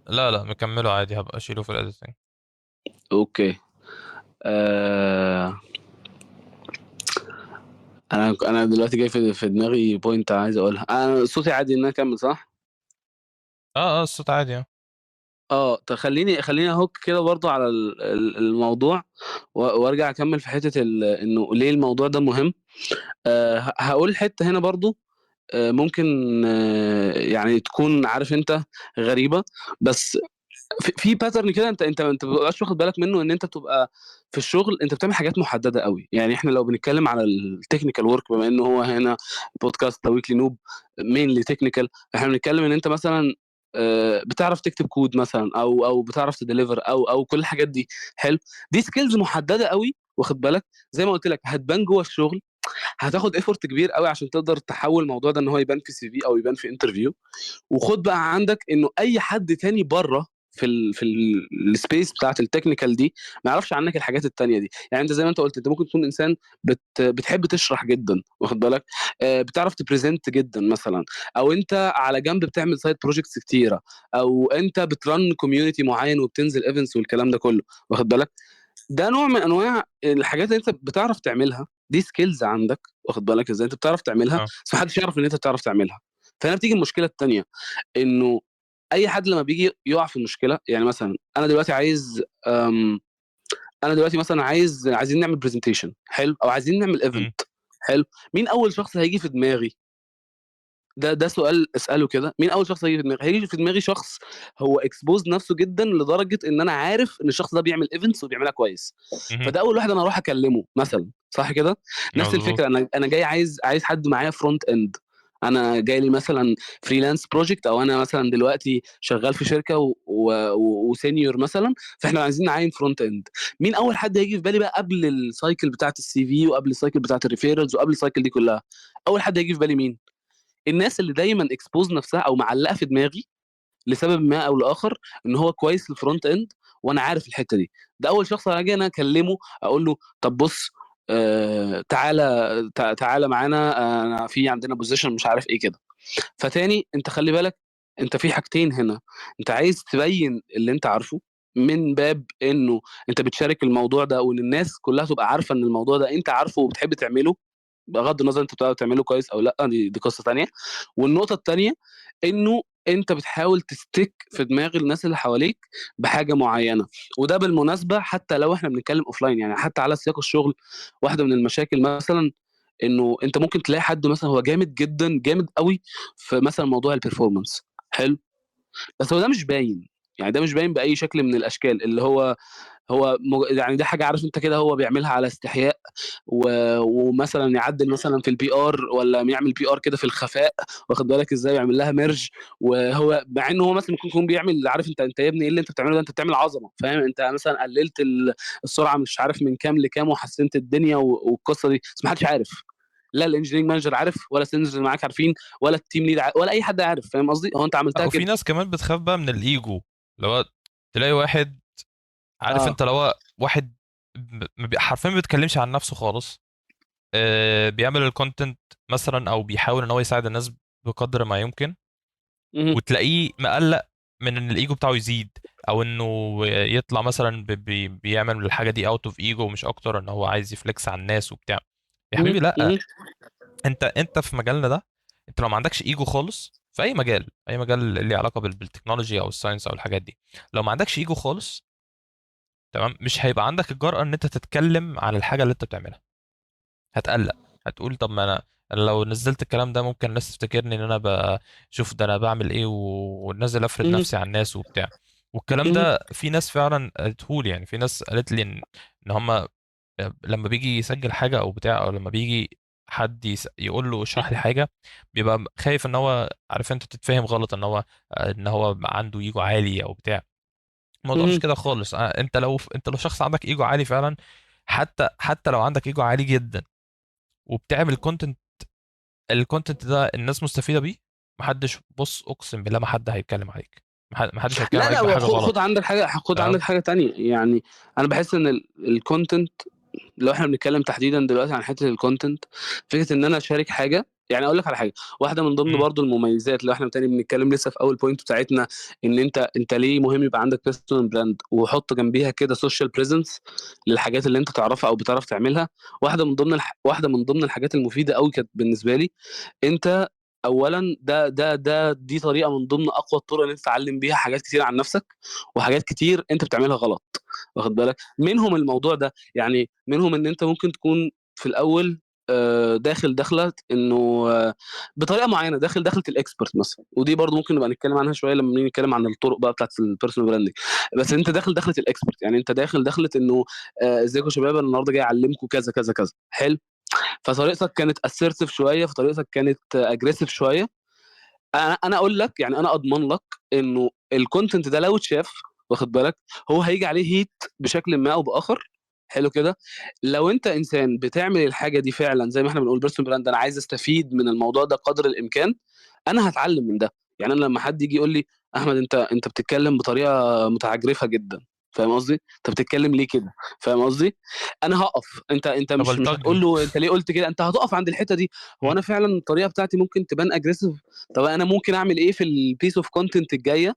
لا لا مكمله عادي، هبقى اشيله في الايديتنج. اوكي. آه... انا دلوقتي جاي في دماغي بوينت عايز اقولها. انا صوتي عادي ان انا اكمل صح؟ اه الصوت عادي اه. خليني اهوك كده برضو على الموضوع، وارجع اكمل في حتة انه ليه الموضوع ده مهم. هقول حتة هنا برضو ممكن يعني تكون عارف انت غريبة، بس في باترن كده انت ما بتبقاش واخد بالك منه، ان انت بتبقى في الشغل انت بتعمل حاجات محدده قوي. يعني احنا لو بنتكلم على التكنيكال ورك، بما انه هو هنا بودكاست ذا ويكلي نوب مينلي تكنيكال، احنا بنتكلم ان انت مثلا بتعرف تكتب كود مثلا، او بتعرف تديليفر، او كل الحاجات دي. حلو. دي سكيلز محدده قوي، واخد بالك، زي ما قلت لك هتبان جوه الشغل، هتاخد ايفورت كبير قوي عشان تقدر تحول الموضوع ده ان هو يبان في سي في او يبان في انترفيو. وخد بقى عندك انه اي حد تاني بره في السبيس بتاعت التكنيكال دي ما يعرفش عنك الحاجات التانية دي. يعني انت زي ما انت قلت، انت ممكن تكون انسان بتحب تشرح جدا، واخد بالك، بتعرف تبريزنت جدا مثلا، او انت على جنب بتعمل سايد بروجكتس كتيره، او انت بترن كوميونتي معين وبتنزل ايفنتس والكلام ده كله، واخد بالك. ده نوع من انواع الحاجات اللي انت بتعرف تعملها، دي سكيلز عندك، واخد بالك ازاي انت بتعرف تعملها، اه. بس محدش يعرف ان انت بتعرف تعملها. فهنا بتيجي المشكله التانيه، انه اي حد لما بيجي يقع في المشكله، يعني مثلا انا دلوقتي عايز انا دلوقتي مثلا عايزين نعمل برزنتيشن حلو، او عايزين نعمل مم. ايفنت حلو. مين اول شخص هيجي في دماغي؟ ده سؤال اساله كده. مين اول شخص هيجي في دماغي؟ هيجي في دماغي شخص هو اكسبوز نفسه جدا لدرجه ان انا عارف ان الشخص ده بيعمل ايفنتس وبيعملها كويس. مهم. فده اول واحد انا اروح اكلمه مثلا، صح كده؟ نفس مظبوط. الفكره، انا جاي عايز حد معايا فرونت اند. انا جاي لي مثلا فريلانس بروجكت، او انا مثلا دلوقتي شغال في شركه وسينيور مثلا، فاحنا عايزين نعين فرونت اند. مين اول حد هيجي في بالي بقى قبل السايكل بتاعت السي في وقبل السايكل بتاعت الريفيرالز وقبل السايكل دي كلها؟ اول حد هيجي في بالي مين؟ الناس اللي دايما اكسبوز نفسها او معلقه في دماغي لسبب ما او لاخر ان هو كويس في الفرونت اند، وانا عارف الحته دي. ده اول شخص هاجي انا اكلمه، اقول له طب بص، تعالى معانا، انا في عندنا بوزيشن مش عارف ايه كده. فتاني انت خلي بالك، انت في حاجتين هنا. انت عايز تبين اللي انت عارفه من باب انه انت بتشارك الموضوع ده، وان الناس كلها تبقى عارفه ان الموضوع ده انت عارفه وبتحب تعمله، بغض النظر انت بتقدر تعمله كويس او لا، دي قصه تانية. والنقطه التانية انه انت بتحاول تستيك في دماغ الناس اللي حواليك بحاجه معينه. وده بالمناسبه حتى لو احنا بنتكلم اوفلاين، يعني حتى على سياق الشغل، واحده من المشاكل مثلا انه انت ممكن تلاقي حد مثلا هو جامد جدا، جامد قوي في مثلا موضوع البرفورمانس، حلو، بس هو ده مش باين. يعني ده مش باين باي شكل من الاشكال، اللي يعني دي حاجه عارف انت كده، هو بيعملها على استحياء، ومثلا يعدل مثلا في البي ار، ولا يعمل بي ار كده في الخفاء، واخد بالك ازاي، يعمل لها ميرج. وهو مع انه هو مثلا ممكن يكون بيعمل، عارف انت يا ابني ايه اللي انت بتعمله ده؟ انت بتعمل عظمه، فاهم؟ انت مثلا قللت السرعه مش عارف من كام لكام، وحسنت الدنيا والقصه دي، بس ما حدش عارف. لا الانجينيرنج مانجر عارف، ولا السينجرز اللي معاك عارفين، ولا التيم ليد ولا اي حد عارف، فاهم قصدي؟ هو انت عملتها وفي كده. ناس كمان بتخاف بقى من الايجو، اللي هو تلاقي واحد، عارف اه. انت، لو هو واحد حرفيا ما بيتكلمش عن نفسه خالص، بيعمل الكونتنت مثلا او بيحاول ان هو يساعد الناس بقدر ما يمكن، مهم. وتلاقيه مقلق من ان الايجو بتاعه يزيد، او انه يطلع مثلا بيعمل الحاجه دي اوت اوف ايجو مش اكتر، ان هو عايز يفلكس على الناس وبتاع. يا مهم. حبيبي لا، مهم. انت في مجالنا ده، انت لو ما عندكش ايجو خالص في اي مجال، اي مجال اللي علاقه بالتكنولوجيا او الساينس او الحاجات دي، لو ما عندكش ايجو خالص، تمام، مش هيبقى عندك الجرأة ان انت تتكلم عن الحاجه اللي انت بتعملها. هتقلق، هتقول طب ما أنا لو نزلت الكلام ده ممكن الناس تفتكرني ان انا بشوف ده انا بعمل ايه ونازل افرض مهم. نفسي على الناس وبتاع. والكلام مهم. ده في ناس فعلا قالته لي، يعني في ناس قالت لي ان هم لما بيجي يسجل حاجه او بتاع، او لما بيجي حد يقول له اشرح لي حاجه، بيبقى خايف ان هو، عارف انت، تتفهم غلط، ان هو عنده ايجو عالي او بتاع. الموضوع مش مهم. كده خالص. انت لو شخص عندك ايجو عالي فعلا، حتى لو عندك ايجو عالي جدا وبتعمل كونتنت، الكونتنت ده الناس مستفيده بيه، محدش، بص اقسم بالله ما حد هيتكلم عليك، محدش هيتكلم لا عليك لا، بحاجه خد غلط. عندك حاجه، خد تمام. عندك حاجه تانية يعني. انا بحس ان الكونتنت، لو احنا بنتكلم تحديدا دلوقتي عن حته الكونتنت، فكره ان انا اشارك حاجه، يعني اقول لك على حاجه واحده من ضمن مم. برضو المميزات، لو احنا تاني بنتكلم لسه في اول بوينت بتاعتنا، ان انت ليه مهم يبقى عندك بيرسونال براند، وحط جنبيها كده سوشيال بريزنس للحاجات اللي انت تعرفها او بتعرف تعملها. واحده من ضمن الحاجات المفيده قوي كانت بالنسبه لي، انت اولا دي طريقه من ضمن اقوى الطرق اللي انت تتعلم بيها حاجات كتير عن نفسك، وحاجات كتير انت بتعملها غلط، واخد بالك منهم الموضوع ده. يعني منهم ان انت ممكن تكون في الاول داخل دخلة انه بطريقه معينه، داخل دخلة الاكسبرت مثلا، ودي برضو ممكن نبقى نتكلم عنها شويه لما نيجي نتكلم عن الطرق بقى بتاعت البيرسونال براندنج. بس انت داخل دخلة الاكسبرت، يعني انت داخل دخلة انه ازيكم يا شباب، انا النهارده جاي اعلمكم كذا كذا كذا، حلو. فطريقتك كانت اسيرتيف شويه، فطريقتك كانت اجريسيف شويه. انا اقول لك، يعني انا اضمن لك انه الكونتنت ده لو اتشاف، واخد بالك، هو هيجي عليه هيت بشكل ما او باخر، حلو كده. لو انت انسان بتعمل الحاجه دي فعلا زي ما احنا بنقول بيرسونال براند، انا عايز استفيد من الموضوع ده قدر الامكان، انا هتعلم من ده. يعني انا لما حد يجي يقول لي احمد انت بتتكلم بطريقه متعجرفه جدا، فاهم قصدي؟ انت بتتكلم ليه كده؟ فاهم قصدي؟ انا هقف. انت مش هتقول فبلطجني. له انت ليه قلت كده، انت هتقف عند الحته دي. هو انا فعلا الطريقه بتاعتي ممكن تبان اجريسيف؟ طب انا ممكن اعمل ايه في البيس اوف كونتنت الجايه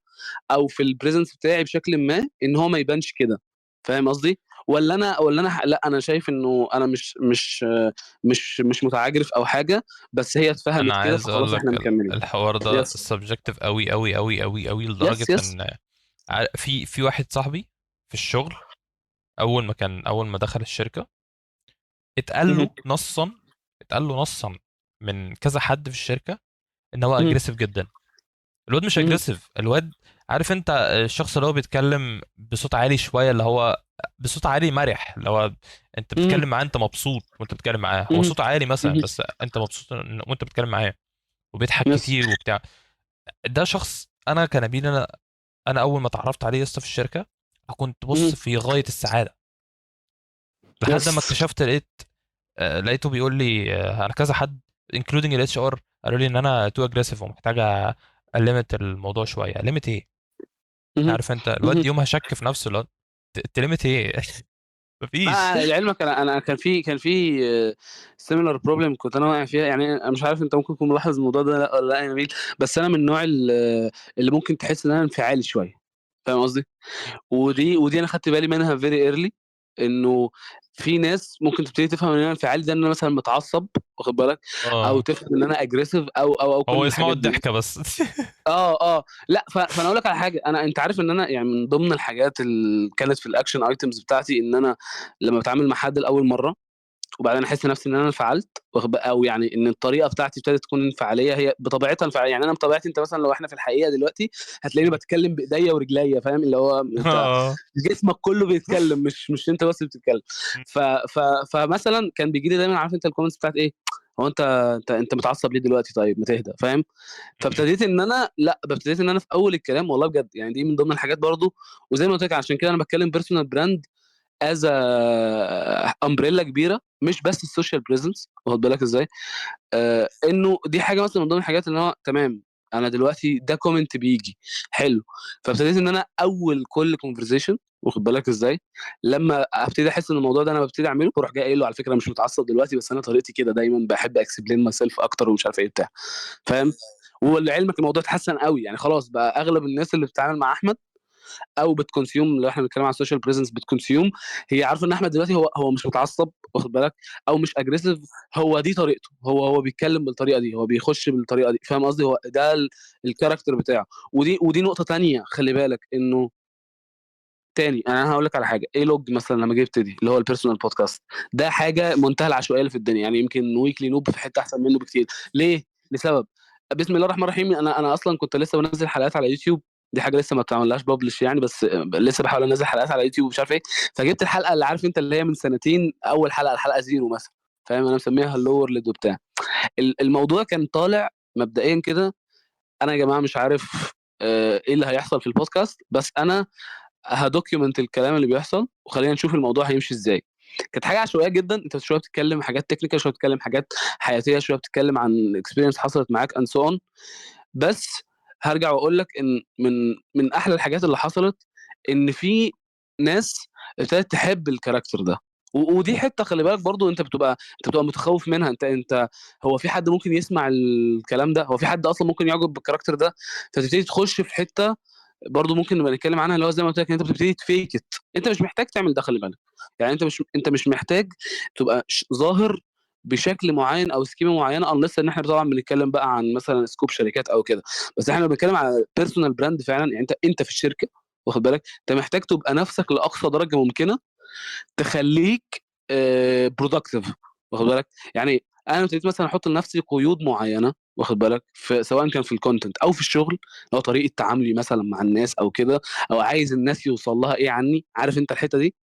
او في البريزنس بتاعي بشكل ما ان هو ما يبانش كده؟ فاهم قصدي؟ ولا انا لا، انا شايف انه انا مش متعجرف او حاجه، بس هي انا اتفهمت كده عايز اقول فخلاص لك احنا مكملين. الحوار ده يس سبجكتيف قوي قوي قوي قوي قوي، يس لدرجه يس. ان في واحد صاحبي في الشغل، اول ما دخل الشركه اتقال مهم. له نصا اتقال له نصا من كذا حد في الشركه ان هو مهم. اجريسيف جدا. الواد مش مهم. اجريسيف، الواد عارف انت الشخص اللي هو بيتكلم بصوت عالي شويه، اللي هو بصوت عالي مرح، اللي هو انت مهم. بتتكلم معاه انت مبسوط وانت بتتكلم معاه، هو مهم. صوته عالي مثلا مهم. بس انت مبسوط وانت بتتكلم معاه، وبيضحك يس. كتير وبتاع. ده شخص انا كنبيل، انا اول ما اتعرفت عليه يسطا في الشركه كنت بص مهم. في غايه السعاده، لحد ما يس. اكتشفت لقيته بيقول لي على كذا حد including الاتش ار قالوا لي ان انا تو اجريسيف ومحتاجه أليمت الموضوع شويه. أليمت ايه؟ مهم. عارف انت الواد مهم. يومها شك في نفسه، لا تليمت ايه؟ مفيش. لعلمك انا كان في سيميلار بروبلم كنت انا واقع فيها. يعني انا مش عارف انت ممكن تكون ملاحظ الموضوع ده لا ولا لا يا نبيل، بس انا من النوع اللي ممكن تحس ان انا انفعالي شويه، فاهم قصدي؟ ودي انا خدت بالي منها فيري ايرلي، انه في ناس ممكن تبتدي تفهم ان انا انفعالي ده ان انا مثلا متعصب، واخد بالك؟ او اه، تفهم ان انا اجريسيف او كل هو يسمعوا الحاجات دي. الضحكه بس. اه لا فانا اقول لك على حاجه. انت عارف ان انا يعني من ضمن الحاجات اللي كانت في الاكشن ايتمز بتاعتي ان انا لما بتعامل مع حد لاول مره وبعدين احس نفسي ان انا انفعلت، او يعني ان الطريقه بتاعتي ابتدت تكون انفعاليه، هي بطبيعتها انفعاليه. يعني انا بطبيعتي، انت مثلا لو احنا في الحقيقه دلوقتي هتلاقيني بتكلم بايديا ورجليا، فاهم؟ اللي هو انت اه. جسمك كله بيتكلم، مش انت بس اللي بتتكلم. ف ف فمثلا كان بيجي لي دايما، عارف انت الكومنتس بتاعت ايه؟ هو انت متعصب ليه دلوقتي؟ طيب ما تهدى، فاهم؟ فابتديت ان انا لا ابتديت ان انا في اول الكلام والله بجد، يعني دي من ضمن الحاجات برضو. وزي ما قلت لك عشان كده انا بتكلم بيرسونال براند از امبريلا كبيره، مش بس السوشيال بريزنس، واخد بالك ازاي؟ انه دي حاجه مثلا من ضمن الحاجات اللي هو تمام. انا دلوقتي ده كومنت بيجي حلو، فابتديت ان انا اول كل كونفرزيشن، واخد بالك ازاي؟ لما ابتدي احس ان الموضوع ده انا ببتدي اعمله، بروح جاي قايل له على فكره مش متعصب دلوقتي، بس انا طريقتي كده دايما بحب اكسبلين ماي سيلف اكتر ومش عارف ايه بتاع، فاهم؟ ولعلمك الموضوع اتحسن قوي، يعني خلاص بقى اغلب الناس اللي بتتعامل مع احمد او بتكونسيوم، لو احنا بنتكلم على السوشيال بريزنس بتكونسيوم، هي عارفه ان احمد دلوقتي هو مش متعصب، واخد بالك؟ او مش اجريسيف. هو دي طريقته، هو بيتكلم بالطريقه دي، هو بيخش بالطريقه دي، فاهم قصدي؟ هو ده الكاركتر بتاعه. ودي نقطه تانية خلي بالك انه تاني. انا هقول لك على حاجه، ايه لوج مثلا لما جه يبتدي اللي هو البيرسونال بودكاست، ده حاجه منتهى العشوائيه اللي في الدنيا. يعني يمكن ويكلي نوب في حته احسن منه بكتير. ليه؟ لسبب. بسم الله الرحمن الرحيم. انا اصلا كنت لسه بنزل حلقات على يوتيوب، دي حاجه لسه ما بتعملهاش ببلش يعني، بس لسه بحاول انزل حلقات على يوتيوب ومش عارف ايه. فجبت الحلقه اللي عارف انت اللي هي من سنتين، اول حلقه الحلقه زيرو مثلا، فاهم؟ انا مسميها هلو وورلد وبتاع. الموضوع كان طالع مبدئيا كده، انا يا جماعه مش عارف ايه اللي هيحصل في البودكاست، بس انا هدوكيومنت الكلام اللي بيحصل وخلينا نشوف الموضوع هيمشي ازاي. كانت حاجه عشوائيه جدا، انت شويه بتتكلم حاجات تكنيكال، شويه بتتكلم حاجات حياتيه، شويه بتتكلم عن اكسبيرينس حصلت معاك اند سو اون. بس هرجع واقول لك ان من احلى الحاجات اللي حصلت ان في ناس ابتدت تحب الكاركتر ده. ودي حته خلي بالك برضو، انت بتبقى متخوف منها. انت هو في حد ممكن يسمع الكلام ده؟ هو في حد اصلا ممكن يعجب بالكاركتر ده؟ فتبتدي تخش في حته برضو ممكن نبقى نتكلم عنها، اللي هو زي ما قلت لك انت بتبتدي تفيك. انت مش محتاج تعمل ده خلي بالك. يعني انت مش محتاج تبقى ظاهر بشكل معين او سكيمه معينه، انلس ان احنا طبعا بنتكلم بقى عن مثلا سكوب شركات او كده. بس احنا بنتكلم على بيرسونال براند فعلا. يعني انت في الشركه، واخد بالك؟ انت محتاج تبقى نفسك لاقصى درجه ممكنه تخليك برودكتيف، واخد بالك؟ يعني انا ابتديت مثلا احط لنفسي قيود معينه، واخد بالك؟ في سواء كان في الكونتنت او في الشغل، لو طريقه تعاملي مثلا مع الناس او كده، او عايز الناس يوصل لها ايه عني، عارف انت الحته دي؟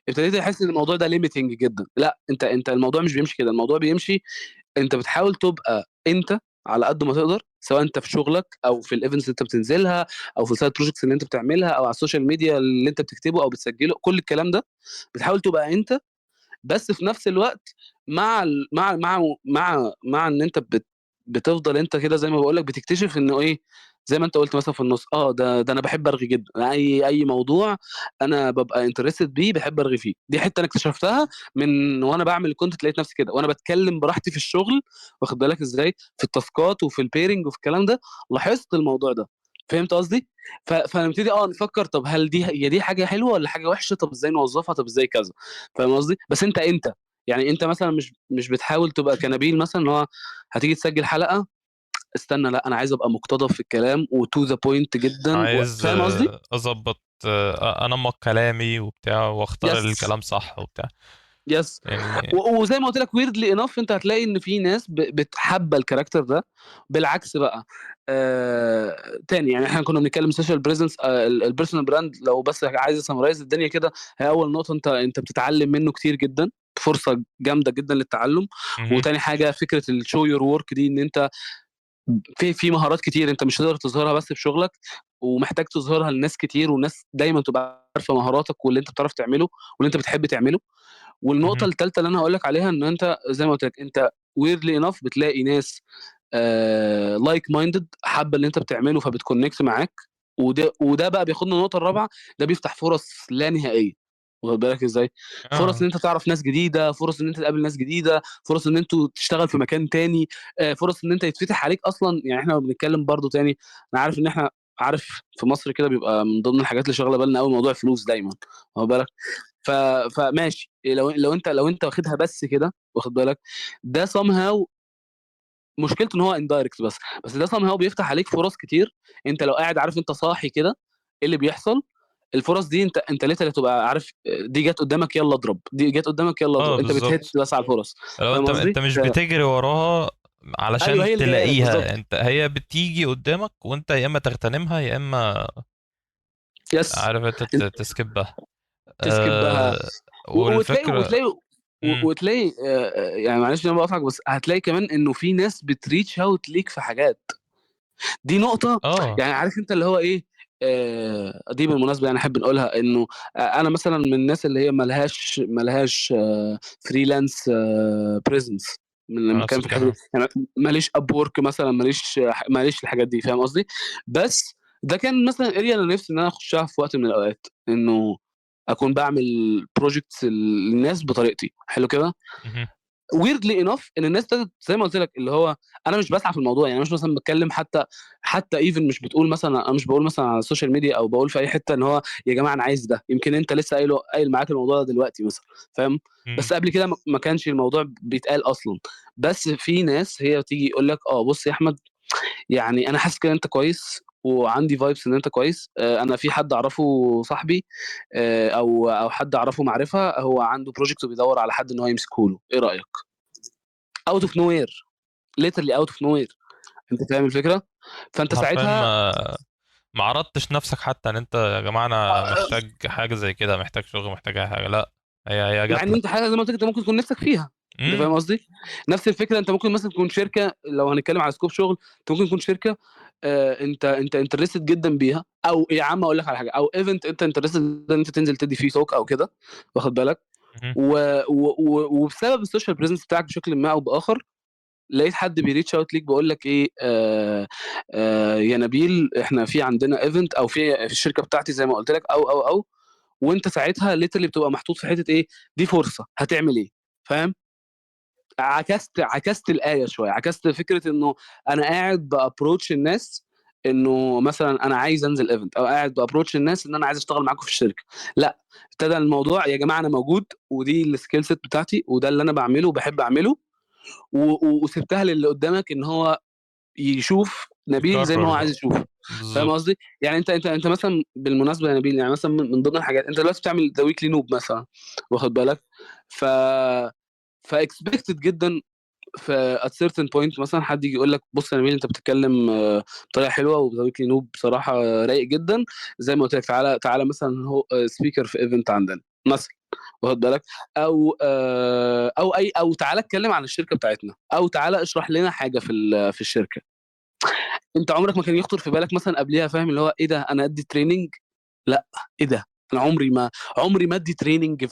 ابتديت احس ان الموضوع ده ليميتنج جدا. لا، انت الموضوع مش بيمشي كده، الموضوع بيمشي انت بتحاول تبقى انت على قد ما تقدر، سواء انت في شغلك او في الايفنتس اللي انت بتنزلها او في السايد بروجكتس اللي انت بتعملها او على السوشيال ميديا اللي انت بتكتبه او بتسجله، كل الكلام ده بتحاول تبقى انت. بس في نفس الوقت مع ان انت بتفضل انت كده زي ما بقول لك، بتكتشف انه ايه، زي ما انت قلت مثلا في النص، ده انا بحب ارغي جدا، اي موضوع انا ببقى انترستد بيه بحب ارغي فيه. دي حته انا اكتشفتها من وانا بعمل الكونتنت، لقيت نفسي كده وانا بتكلم براحتي في الشغل، واخد بالك ازاي، في التاسكات وفي البيرنج وفي الكلام ده، لاحظت الموضوع ده. فهمت قصدي؟ فنبتدي نفكر، طب هل دي حاجه حلوه ولا حاجه وحشه؟ طب ازاي نوظفها؟ طب ازاي كذا؟ فاهم قصدي؟ بس انت يعني انت مثلا مش بتحاول تبقى كنبيل مثلا، اللي هو هتيجي تسجل حلقه، استنى، لا انا عايز ابقى مقتضب في الكلام وتو ذا بوينت جدا عايز فاهم قصدي؟ اظبط، انمق كلامي وبتاع واختار يس. الكلام صح وبتاع يس. يعني. وزي ما قلت لك ويردلي انف، انت هتلاقي ان في ناس بتحب الكاركتر ده. بالعكس بقى، تاني يعني احنا كنا بنتكلم سوشيال بريزنس، البيرسونال براند، لو بس عايز اسمرايز الدنيا كده، هي اول نقطه انت بتتعلم منه كتير جدا، فرصه جامده جدا للتعلم. مهم. وتاني حاجه فكره الشو يور ورك دي، ان انت في مهارات كتير انت مش هتقدر تظهرها بس في شغلك، ومحتاج تظهرها لناس كتير، والناس دايما تبقى عارفه مهاراتك واللي انت بتعرف تعمله واللي انت بتحب تعمله. والنقطه مهم. الثالثه اللي انا هقول لك عليها، ان انت زي ما قلت لك، انت ويردلي انف بتلاقي ناس لايك مايندد، حابه اللي انت بتعمله فبتكونكت معاك. وده بقى بياخدنا النقطه الرابعه، ده بيفتح فرص لا نهائيه. واخد بالك ازاي؟ فرص اه. ان انت تعرف ناس جديده، فرص ان انت تقابل ناس جديده، فرص ان انتوا تشتغل في مكان تاني، فرص ان انت يتفتح عليك اصلا. يعني احنا بنتكلم برضو تاني، انا عارف ان احنا، عارف في مصر كده بيبقى من ضمن الحاجات اللي شغاله بالنا قوي موضوع الفلوس دايما. واخد بالك؟ ف... فماشي، لو انت واخدها بس كده، واخد بالك، ده somehow مشكلته ان هو اندايركت بس ده somehow بيفتح عليك فرص كتير. انت لو قاعد عارف انت صاحي كده ايه اللي بيحصل، الفرص دي انت ليه تبقى عارف، دي جت قدامك يلا اضرب، دي جت قدامك يلا اه اضرب، انت بتهت بالظبط. بس على الفرص. لو فاهم انت قصدي؟ مش بتجري وراها ايوه، علشان هي اللي جايه لك تلاقيها، بالظبط. انت هي بتيجي قدامك وانت يا اما تغتنمها يا اما يس. عارف انت انت تسكبها. تسكبها. أه. وتلاقي والفكرة. وتلاقي مم. وتلاقي يعني معلش انا بقطعك، بس هتلاقي كمان انه في ناس بتريتش اوت ليك في حاجات. دي نقطة. اه. يعني عارف انت اللي هو ايه، دي بالمناسبة يعني احب نقولها، انه انا مثلا من الناس اللي هي ملهاش فريلانس بريزنس من نفس المكان في الحته دي، الكلام. يعني ماليش اب وورك مثلا، ماليش الحاجات دي، فاهم قصدي؟ بس ده كان مثلا اريا انا نفسي ان انا اخشها في وقت من الاوقات، انه اكون بعمل بروجكتس للناس بطريقتي حلو كده. مهم. ويردلي انف ان الناس ابتدت زي ما قلت لك، اللي هو انا مش بسعى في الموضوع، يعني أنا مش مثلا بتكلم حتى ايفن مش بتقول مثلا، انا مش بقول مثلا على السوشيال ميديا او بقول في اي حته ان هو يا جماعه انا عايز ده، يمكن انت لسه قايل معاك الموضوع ده دلوقتي مثلا، فاهم؟ مم. بس قبل كده ما كانش الموضوع بيتقال اصلا. بس في ناس هي تيجي يقول لك بص يا احمد، يعني انا حاسس كده انت كويس وعندي فايبس ان انت كويس، انا في حد اعرفه صاحبي، او حد اعرفه معرفه، هو عنده بروجكت وبيدور على حد ان هو يمسكه له، ايه رايك؟ اوت اوف نو وير، ليترلي اوت اوف نو وير. انت فاهم الفكره؟ فانت حرفيا ساعتها ما عرضتش نفسك حتى ان انت يا جماعة انا آه، محتاج حاجة زي كده، محتاج شغل، محتاج اي حاجة. لا، هي مع جات ان انت لك. حاجه زي ما قلت لك انت ممكن تكون نفسك فيها. انت امم. فاهم قصدي؟ نفس الفكره، انت ممكن مثلا تكون شركه، لو هنتكلم على سكوب شغل، انت ممكن تكون شركه انت انترستد جدا بيها، او يا عم اقول لك على حاجه، او ايفنت انت انترستد ان انت تنزل تدي فيه توك او كده، واخد بالك، مهم. وبسبب السوشيال بريزنس بتاعك بشكل ما او باخر، لقيت حد بيريتش اوت ليك بيقول لك ايه، يا نبيل احنا في عندنا ايفنت، او في الشركه بتاعتي زي ما قلت لك، او وانت ساعتها ليترلي بتبقى محطوط في حته ايه، دي فرصه هتعمل ايه؟ فاهم؟ عكست الايه شويه، عكست فكره انه انا قاعد بابروتش الناس انه مثلا انا عايز انزل ايفنت، او قاعد بابروتش الناس ان انا عايز اشتغل معاكم في الشركه. لا، ابتدى الموضوع يا جماعه انا موجود، ودي السكيل سيت بتاعتي، وده اللي انا بعمله وبحب اعمله، وسبتها للي قدامك ان هو يشوف نبيل زي ما هو يقرر عايز بقى. يشوف. فاهم بالظبط. قصدي؟ يعني انت مثلا بالمناسبه يا نبيل، يعني مثلا من ضمن الحاجات انت دلوقتي بتعمل ذا ويكلي نوب مثلا، واخد بالك، ف فاكسبكتد جدا في at certain point مثلا حد يجي يقول لك بص يا نبيل، انت بتتكلم بطريقه حلوه، وذا ويكلي نوب بصراحه رايق جدا، زي ما قلت لك، تعالى مثلا هو سبيكر في ايفنت عندنا. مثلا، واخد بالك؟ او تعالى اتكلم عن الشركه بتاعتنا، او تعالى اشرح لنا حاجه في الشركه. انت عمرك ما كان يخطر في بالك مثلا قبليها، فاهم اللي هو ايه ده، انا ادي تريننج؟ لا، ايه ده، انا عمري ما ادي تريننج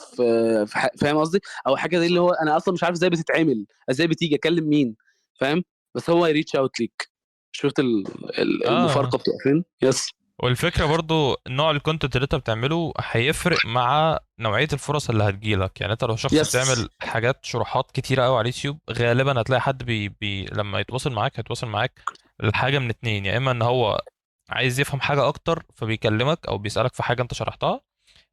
فاهم قصدي؟ او حاجه زي اللي هو انا اصلا مش عارف ازاي بتتعمل، ازاي بتيجي اكلم مين، فاهم؟ بس هو يريتش اوت ليك. شفت اه المفارقه بتبقى فين؟ يس. والفكرة برضو نوع الكونتنت اللي انت بتعمله هيفرق مع نوعية الفرص اللي هتجيلك. يعني انت لو شخص يس. بتعمل حاجات شروحات كتيرة قوي على اليوتيوب، غالبا هتلاقي حد لما يتواصل معاك هيتواصل معاك الحاجة من اتنين: يا اما ان هو عايز يفهم حاجة اكتر فبيكلمك او بيسألك في حاجة انت شرحتها،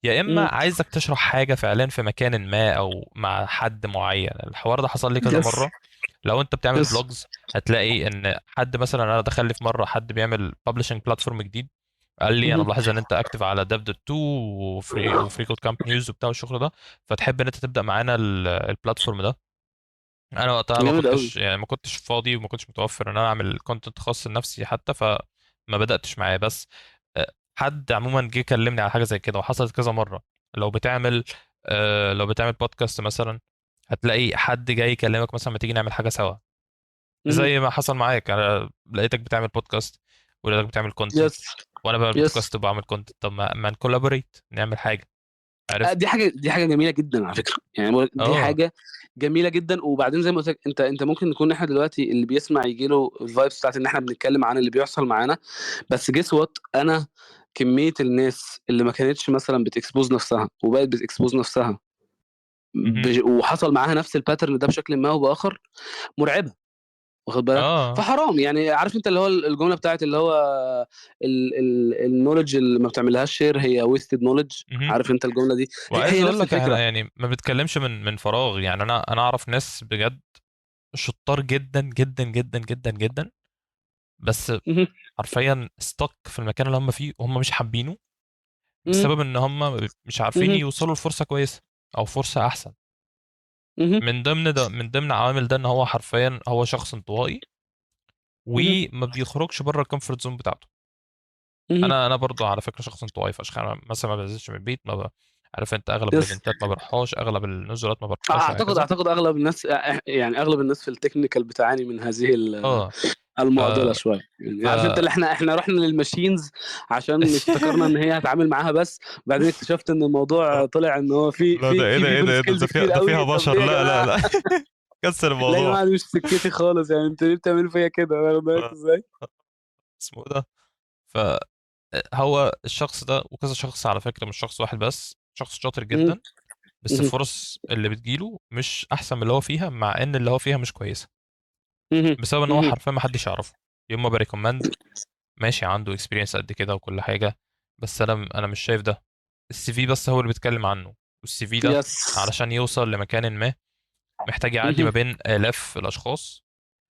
يا اما مم. عايزك تشرح حاجة فعلا في مكان ما او مع حد معين. الحوار ده حصل لي كذا يس. مرة. لو انت بتعمل يس. فلوجز هتلاقي ان حد مثلا، انا دخل لي في مرة حد بيعمل ببلشنج بلاتفورم جديد، قال لي انا مهم. ملاحظ ان انت اكتف على ديف دوت 2 وفري كود كامب نيوز وبتاع الشغل ده، فتحب ان انت تبدا معانا البلاتفورم ده. انا وقتها ما جامد قوي. كنتش يعني ما كنتش فاضي وما كنتش متوفر ان انا اعمل كونتنت خاص لنفسي حتى، فما بداتش معاه. بس حد عموما جه كلمني على حاجه زي كده وحصلت كذا مره. لو بتعمل لو بتعمل بودكاست مثلا، هتلاقي حد جاي يكلمك مثلا ما تيجي نعمل حاجه سوا، مهم. زي ما حصل معاك. انا لقيتك بتعمل بودكاست ولقيتك بتعمل كونتنت، يس. وانا بعمل يس. بودكاست وبعمل كونتنت. طب ما نكولابوريت نعمل حاجه. عرفت؟ دي حاجه جميله جدا على فكره، يعني دي اه. حاجه جميله جدا. وبعدين زي ما قلت لك، انت ممكن نكون احنا دلوقتي اللي بيسمع يجي له الفايبس بتاعت ان احنا بنتكلم عن اللي بيحصل معانا. بس جيس وات، انا كميه الناس اللي ما كانتش مثلا بتكسبوز نفسها وبقت بتكسبوز نفسها، مهم. وحصل معاها نفس الباترن ده بشكل ما او باخر، مرعبه، واخد بالك؟ اه. فحرام يعني. عارف انت اللي هو الجمله بتاعت اللي هو النولج اللي ما بتعملهاش شير هي ويستد نولج. مهم. عارف انت الجمله دي؟ هي, وعايز هي اقول نفس لك احنا الفكره. يعني ما بنتكلمش من فراغ. يعني انا اعرف ناس بجد شطار جدا جدا جدا جدا جدا، بس مهم. حرفيا ستك في المكان اللي هم فيه وهم مش حابينه، مهم. بسبب ان هم مش عارفين مهم. يوصلوا لفرصة كويسة او فرصة احسن. مهم. من ضمن عوامل ده ان هو حرفيا هو شخص انطوائي مهم. وما بيخرجش بره الكومفورت زون بتاعته. مهم. انا برضه على فكره شخص انطوائي فشخ. انا مثلا ما بنزلش من البيت، ما عارف انت، اغلب يس. الايفنتات ما بروحهاش، اغلب النزولات ما بروحهاش، اعتقد وهكذا. اعتقد اغلب الناس، يعني اغلب الناس في التكنيكال بتعاني من هذه اه. ف المعضله شويه. يعني ف عارف انت اللي احنا رحنا للماشينز عشان افتكرنا ان هي هتعامل معاها بس، بعدين اكتشفت ان الموضوع طلع ان هو في لا، ده في ايه في ده ايه ده بيبل ايه ده سكيلز ده فيها كتير ده فيها قوي. طب بشر، ليه يا لا لا جماعه؟ لا. كسر لا يا الموضوع. جماعه، دي مش سكتي خالص، يعني انتوا ليه بتعملوا فيا كده؟ واخد بالك ف- ازاي؟ اسمه إيه ده؟ فهو الشخص ده وكذا شخص على فكره، مش شخص واحد بس، شخص شاطر مهم. جدا، بس مهم. الفرص اللي بتجيله مش احسن من اللي هو فيها، مع ان اللي هو فيها مش كويسه، مهم. بسبب ان هو مهم. حرفيا ما حدش يعرفه. يوم ما بريكومند، ماشي عنده اكسبيرينس قد كده وكل حاجه، بس انا مش شايف ده. السي في بس هو اللي بيتكلم عنه، والسي في ده يس. علشان يوصل لمكان ما محتاج يعدي ما مهم. بين آلاف الاشخاص.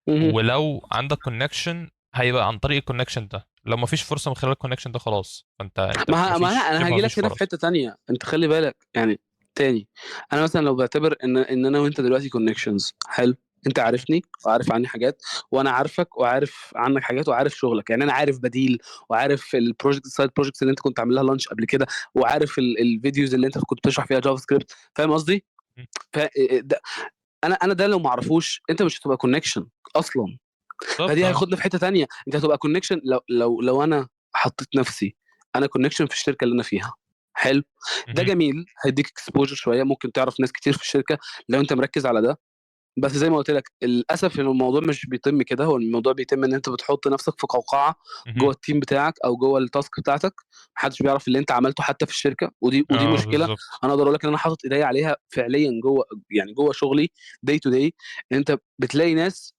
مهم. ولو عندك كونكشن هيبقى عن طريق الكونكشن ده، لو ما فيش فرصه من خلال الكونكشن ده خلاص، فانت ما ما انا فيش انا شبه هاجي ما فيش لك هنا في فرص. حته تانية. انت خلي بالك يعني تاني. انا مثلا لو بعتبر ان انا وانت دلوقتي كونكشنز، حلو. انت مهم. عارفني وعارف عني حاجات، وانا عارفك وعارف عنك حاجات، وعارف شغلك. يعني انا عارف بديل، وعارف البروجكت سايد بروجكتس اللي انت كنت عامل لها لانش قبل كده، وعارف الفيديوز اللي انت كنت بتشرح فيها جافا سكريبت. فاهم قصدي؟ ف... ده انا ده لو ما اعرفوش، انت مش هتبقى كونكشن اصلا. بالظبط. فدي اه. هياخدنا في حته تانية. انت هتبقى كونكشن لو انا حطيت نفسي انا كونكشن في الشركه اللي انا فيها، حلو. ده مهم. جميل، هيديك اكسبوجر شويه، ممكن تعرف ناس كتير في الشركه لو انت مركز على ده. بس زي ما قلت لك، للاسف ان الموضوع مش بيتم كده. هو الموضوع بيتم ان انت بتحط نفسك في قوقعه مهم. جوه التيم بتاعك او جوه التاسك بتاعتك. محدش بيعرف اللي انت عملته حتى في الشركه، ودي اه مشكله. بالظبط. انا اقدر اقول لك ان انا حاطط ايدي عليها فعليا جوه، يعني جوه شغلي داي تو داي. انت بتلاقي ناس.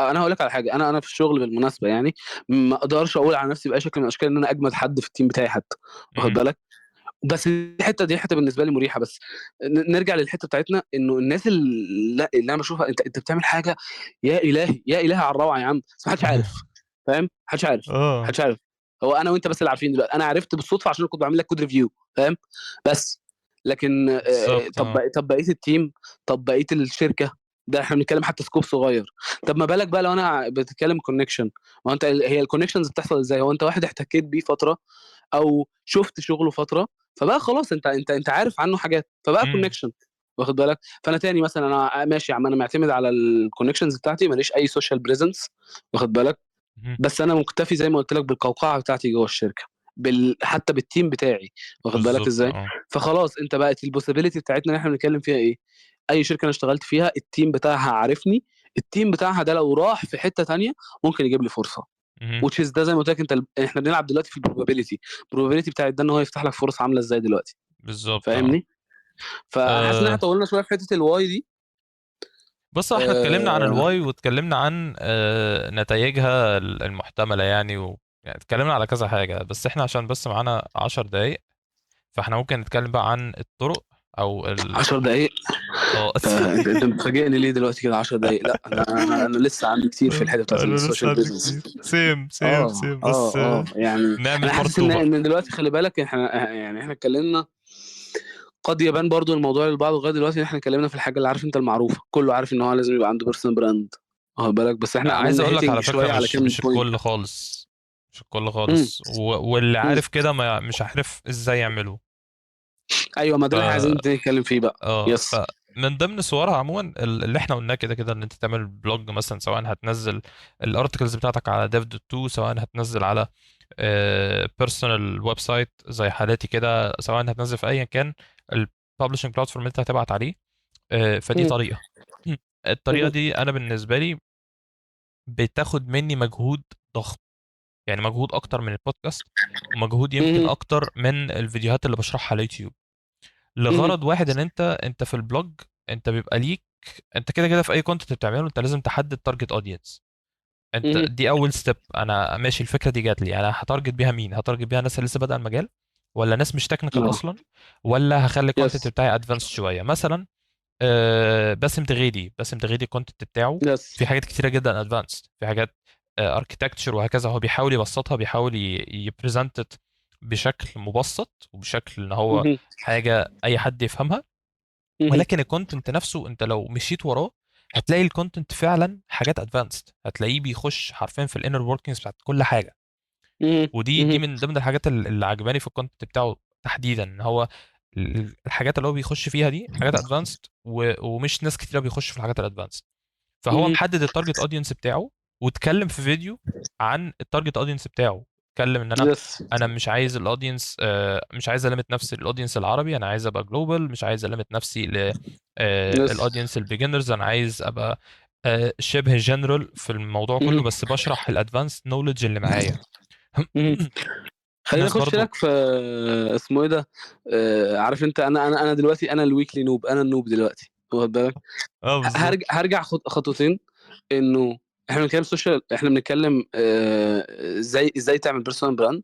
انا هقول لك على حاجه، انا في الشغل بالمناسبه يعني ما اقدرش اقول على نفسي باي شكل من الاشكال ان انا اجمد حد في التيم بتاعي حتى، واخد مهم. بالك؟ بس دي حته بالنسبه لي مريحه. بس نرجع للحته بتاعتنا، انه الناس اللي انا بشوفها، انت بتعمل حاجه، يا الهي يا الهي على الروعه يا عم، بس محدش عارف. فاهم؟ محدش عارف. اه محدش عارف. هو انا وانت بس اللي عارفين دلوقتي. انا عرفت بالصدفه عشان كنت بعمل لك كود ريفيو، فاهم؟ بس. لكن بالظبط. طب اه. طب بقيه التيم، طب بقيه الشركه، ده احنا بنتكلم حتى سكوب صغير. طب ما بالك بقى لو انا بتتكلم كونكشن؟ ما هو انت هي الكونكشنز بتحصل ازاي؟ هو انت واحد احتكيت بيه فتره، او شفت شغله فتره، فبقى خلاص انت عارف عنه حاجات، فبقى امم. كونكشن. واخد بالك؟ فانا تاني مثلا انا ماشي يا عم، انا معتمد على الكونكشنز بتاعتي، ماليش اي سوشيال بريزنس. واخد بالك؟ مهم. بس انا مكتفي زي ما قلت لك بالقوقعه بتاعتي جوه الشركه، حتى بالتيم بتاعي. واخد بالك بالظبط ازاي؟ اه. فخلاص انت بقت البوسيبيليتي بتاعتنا اللي احنا بنتكلم فيها ايه؟ اي شركه انا اشتغلت فيها التيم بتاعها عارفني، التيم بتاعها ده لو راح في حته تانية ممكن يجيب لي فرصه. مهم. وتشيز ده زي ما قلت لك، احنا بنلعب دلوقتي في البروبابيلتي بتاعت ده ان هو يفتح لك فرص عامله ازاي دلوقتي. بالظبط اه. فاهمني؟ فحاسس ان احنا آه، طولنا شويه في حته الواي دي. بص احنا اتكلمنا عن آه... الواي واتكلمنا عن نتائجها المحتملة يعني يعني اتكلمنا على كذا حاجة، بس احنا عشان بس معانا 10 دقايق، فاحنا ممكن نتكلم بقى عن الطرق او 10 دقائق؟ اه. انت متفاجئني ليه دلوقتي كده 10 دقائق؟ لا انا لسه عندي كتير في الحته بتاعت انا لسه السوشيال عندي بيزنس. كتير، سيم سيم اه سيم، اه بس اه يعني نعمل انا بارت حاسس 2 ان بقى. دلوقتي خلي بالك احنا، يعني احنا اتكلمنا، قد يبان برضو الموضوع للبعض لغايه دلوقتي ان احنا اتكلمنا في الحاجه اللي عارف انت المعروفه، كله عارف ان هو لازم يبقى عنده بيرسونال براند. واخد بالك؟ بس احنا عايز عملنا اقول لك هيتنج على فكرة، شويه على كام مش بوينت. الكل خالص، مش الكل امم خالص، واللي امم عارف كده ما مش عارف ازاي يعمله. ايوه، ما ف ده اللي احنا عايزين نتكلم فيه بقى. اه يس. فمن ضمن صورها عموما اللي احنا قلناه كده كده، ان انت تعمل بلوج مثلا، سواء هتنزل الارتكلز بتاعتك على dev.to، سواء هتنزل على بيرسونال ويب سايت زي حالاتي كده، سواء هتنزل في ايا كان الببلشنج بلاتفورم اللي انت هتبعت عليه. فدي امم طريقة. الطريقة دي انا بالنسبة لي بتاخد مني مجهود ضخم، يعني مجهود اكتر من البودكاست، ومجهود يمكن امم اكتر من الفيديوهات اللي بشرحها على اليوتيوب، امم لغرض واحد، ان انت في البلوج انت بيبقى ليك، انت كده كده في اي كونتنت بتعمله انت لازم تحدد تارجت اودينس. انت امم دي اول ستيب. انا ماشي، الفكره دي جات لي، انا هتارجت بيها مين؟ هتارجت بيها ناس اللي لسه بادئه المجال، ولا ناس مش تكنيكال اه. اصلا، ولا هخلي الكونتنت يس بتاعي ادفانس شويه؟ مثلا باسم دغيدي الكونتنت بتاعه يس. في حاجات كتيره جدا ادفانسد، في حاجات اركيتكتشر وهكذا. هو بيحاول يبسطها، بيحاول يبريزنت بشكل مبسط، وبشكل ان هو مهم. حاجه اي حد يفهمها. مهم. ولكن الكونتنت نفسه انت لو مشيت وراه هتلاقي الكونتنت فعلا حاجات ادفانسد، هتلاقيه بيخش حرفيا في الانر وركينجز بتاعت كل حاجه. مهم. ودي مهم. من ضمن الحاجات اللي عجباني في الكونتنت بتاعه تحديدا، ان هو الحاجات اللي هو بيخش فيها دي حاجات ادفانسد، ومش ناس كتير بيخش في الحاجات الادفانسد. فهو مهم. محدد التارجت اودينس بتاعه، واتكلم في فيديو عن التارجت اودينس بتاعه. اتكلم ان انا يس. انا مش عايز الاودينس، مش عايز المت نفسي للاودينس العربي، انا عايز ابقى جلوبال، مش عايز المت نفسي يس. للاودينس البيجنرز، انا عايز ابقى شبه جنرال في الموضوع كله، مهم. بس بشرح الادفانس نولج اللي معايا. مهم. خليني ناس اخش برضو. لك في اسمه ايه ده. عارف انت، انا دلوقتي انا الويكلي نوب، انا النوب دلوقتي. واخد بالك؟ اه بالظبط. هرجع خطوتين. انه احنا بنتكلم سوشيال، احنا بنتكلم ازاي تعمل بيرسونال براند.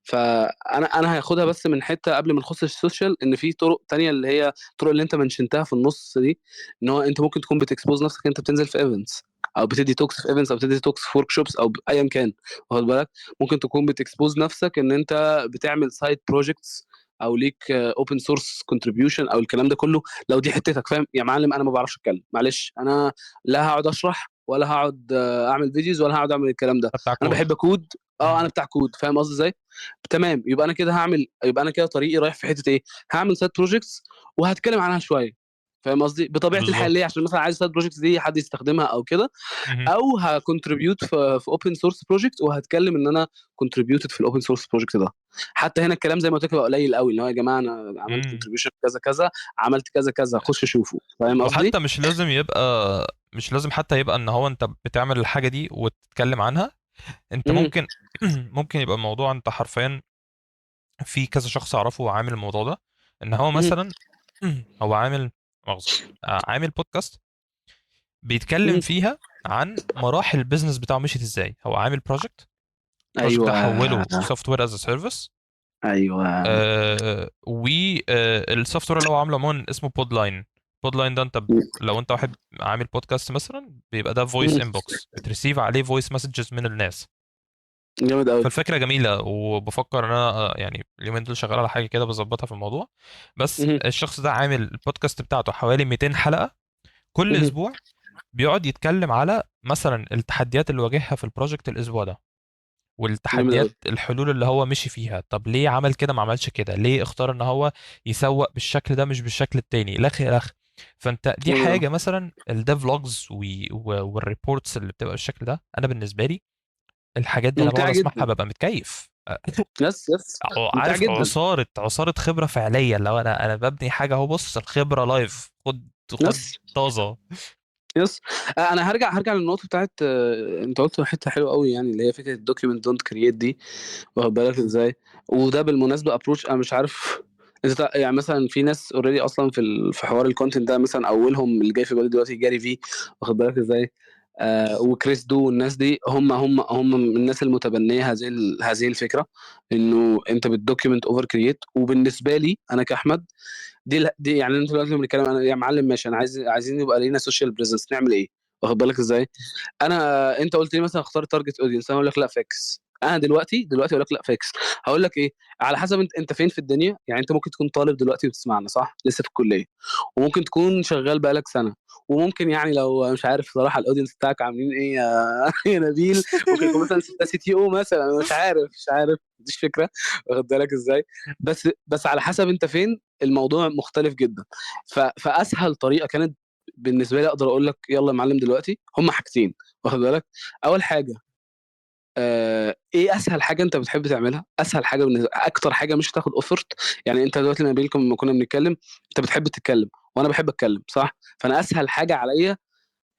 فانا هاخدها بس من حته قبل ما نخش السوشيال، ان في طرق تانية اللي هي الطرق اللي انت منشنتها في النص دي. ان هو انت ممكن تكون بتكسبوز نفسك، انت بتنزل في ايفنتس، او بتدي توكس في ايفنتس، او بتدي توكس في ورك شوبس، او ايا كان. واخد بالك؟ ممكن تكون بتكسبوز نفسك ان انت بتعمل سايد بروجكتس، او ليك اوبن سورس كونتريبيوشن، او الكلام ده كله. لو دي حتتك، فاهم يا معلم؟ انا ما بعرفش اتكلم، معلش. انا لا هقعد اشرح، ولا هقعد اعمل فيديوز، ولا هقعد اعمل الكلام ده. بتاع انا كود. بحب اكود. اه، مم. انا بتاع كود، فاهم قصدي ازاي؟ تمام. يبقى انا كده طريقي رايح في حته ايه؟ هعمل سايد بروجكتس وهتكلم عنها شويه. فاهم قصدي؟ بطبيعه الحال، ليه؟ بالظبط. عشان مثلا عايز سايد بروجكتس دي حد يستخدمها او كده. مهم. او هكونتريبيوت في اوبن سورس بروجكت، وهتكلم ان انا كونتريبيوتد في الاوبن سورس بروجكت ده. حتى هنا الكلام زي ما قلت لك بقى قليل قوي، ان هو يا جماعه انا عملت مم. كونتريبيوشن كذا كذا، عملت كذا كذا، خش شوفوا. فاهم قصدي؟ وحتى مش لازم حتى يبقى ان هو انت بتعمل الحاجه دي وتتكلم عنها. انت امم ممكن ممكن يبقى الموضوع انت حرفيا في كذا شخص اعرفه عامل الموضوع ده، ان هو امم مثلا هو عامل مؤاخذة عامل بودكاست بيتكلم امم فيها عن مراحل البيزنس بتاعه مشيت ازاي. هو عامل البروجكت ده ايوه حوله سوفت وير از سيرفيس. ايوه. والسوفت وير اللي هو عامله عموما اسمه بودلاين. بودلاين ده انت لو انت واحد عامل بودكاست مثلا، بيبقى ده فويس مم. انبوكس بتريسيف عليه فويس مسجز من الناس. جامد قوي. فالفكره جميله، وبفكر ان انا يعني اليومين دول شغال على حاجه كده بظبطها في الموضوع. بس الشخص ده عامل البودكاست بتاعته حوالي 200 حلقه، كل مهم. اسبوع بيقعد يتكلم على مثلا التحديات اللي واجهها في البروجكت الاسبوع ده، جامد قوي. والتحديات الحلول اللي هو مشي فيها. طب ليه عمل كده ما عملش كده؟ ليه اختار ان هو يسوق بالشكل ده مش بالشكل التاني؟ لخ لخ. فانت دي جامد قوي. حاجه مثلا الديف لوجز والريبورتس اللي بتبقى بالشكل ده، انا بالنسبه لي الحاجات دي انا بقعد ممتعه اسمعها جدا. ببقى متكيف. يس يس. ممتعه عارف جدا. عصاره خبره فعليه، لو انا ببني حاجه اهو، بص الخبره لايف، خد يس طازه. يس. انا هرجع للنقطه بتاعت انت قلت حته حلوه قوي، يعني اللي هي فكره الدوكيومنت دونت كرييت دي، واخد بالك ازاي؟ وده بالمناسبه ابروتش انا مش عارف انت يعني مثلا في ناس اوريدي اصلا في حوار الكونتنت ده، مثلا اولهم اللي جاي في بالي دلوقتي جاري في، واخد بالك ازاي؟ وكريس دو والناس دي هم من الناس المتبنيه هذه الفكره، انه انت بتدوكيومنت اوفر كرييت. وبالنسبه لي انا كاحمد، دي يعني انت دلوقتي لما بنتكلم يا معلم ماشي، انا عايزين يبقى لينا سوشيال بريزنس، نعمل ايه؟ واخد بالك ازاي؟ انت قلت لي مثلا اختار تارجت اودينس، انا اقول لك لا فيكس. انا دلوقتي اقول لك لا فيكس. هقول لك ايه، على حسب انت فين في الدنيا. يعني انت ممكن تكون طالب دلوقتي وبتسمعنا صح، لسه في الكليه، وممكن تكون شغال بقالك سنه، وممكن يعني لو مش عارف صراحه الاودينس بتاعك عاملين ايه يا يا نبيل، ممكن يكون مثلا 6 سي تي او مثلا، مش عارف مفيش فكره، واخد بالك ازاي؟ بس على حسب انت فين الموضوع مختلف جدا. فاسهل طريقه كانت بالنسبه لي اقدر اقول لك يلا يا معلم دلوقتي هم حاجتين، واخد بالك؟ اول حاجه، ايه اسهل حاجه انت بتحب تعملها؟ اسهل حاجه بالنسبه، اكتر حاجه مش هتاخد اوفرت. يعني انت دلوقتي ما بينكم لما كنا بنتكلم، انت بتحب تتكلم وانا بحب اتكلم صح؟ فانا اسهل حاجه عليا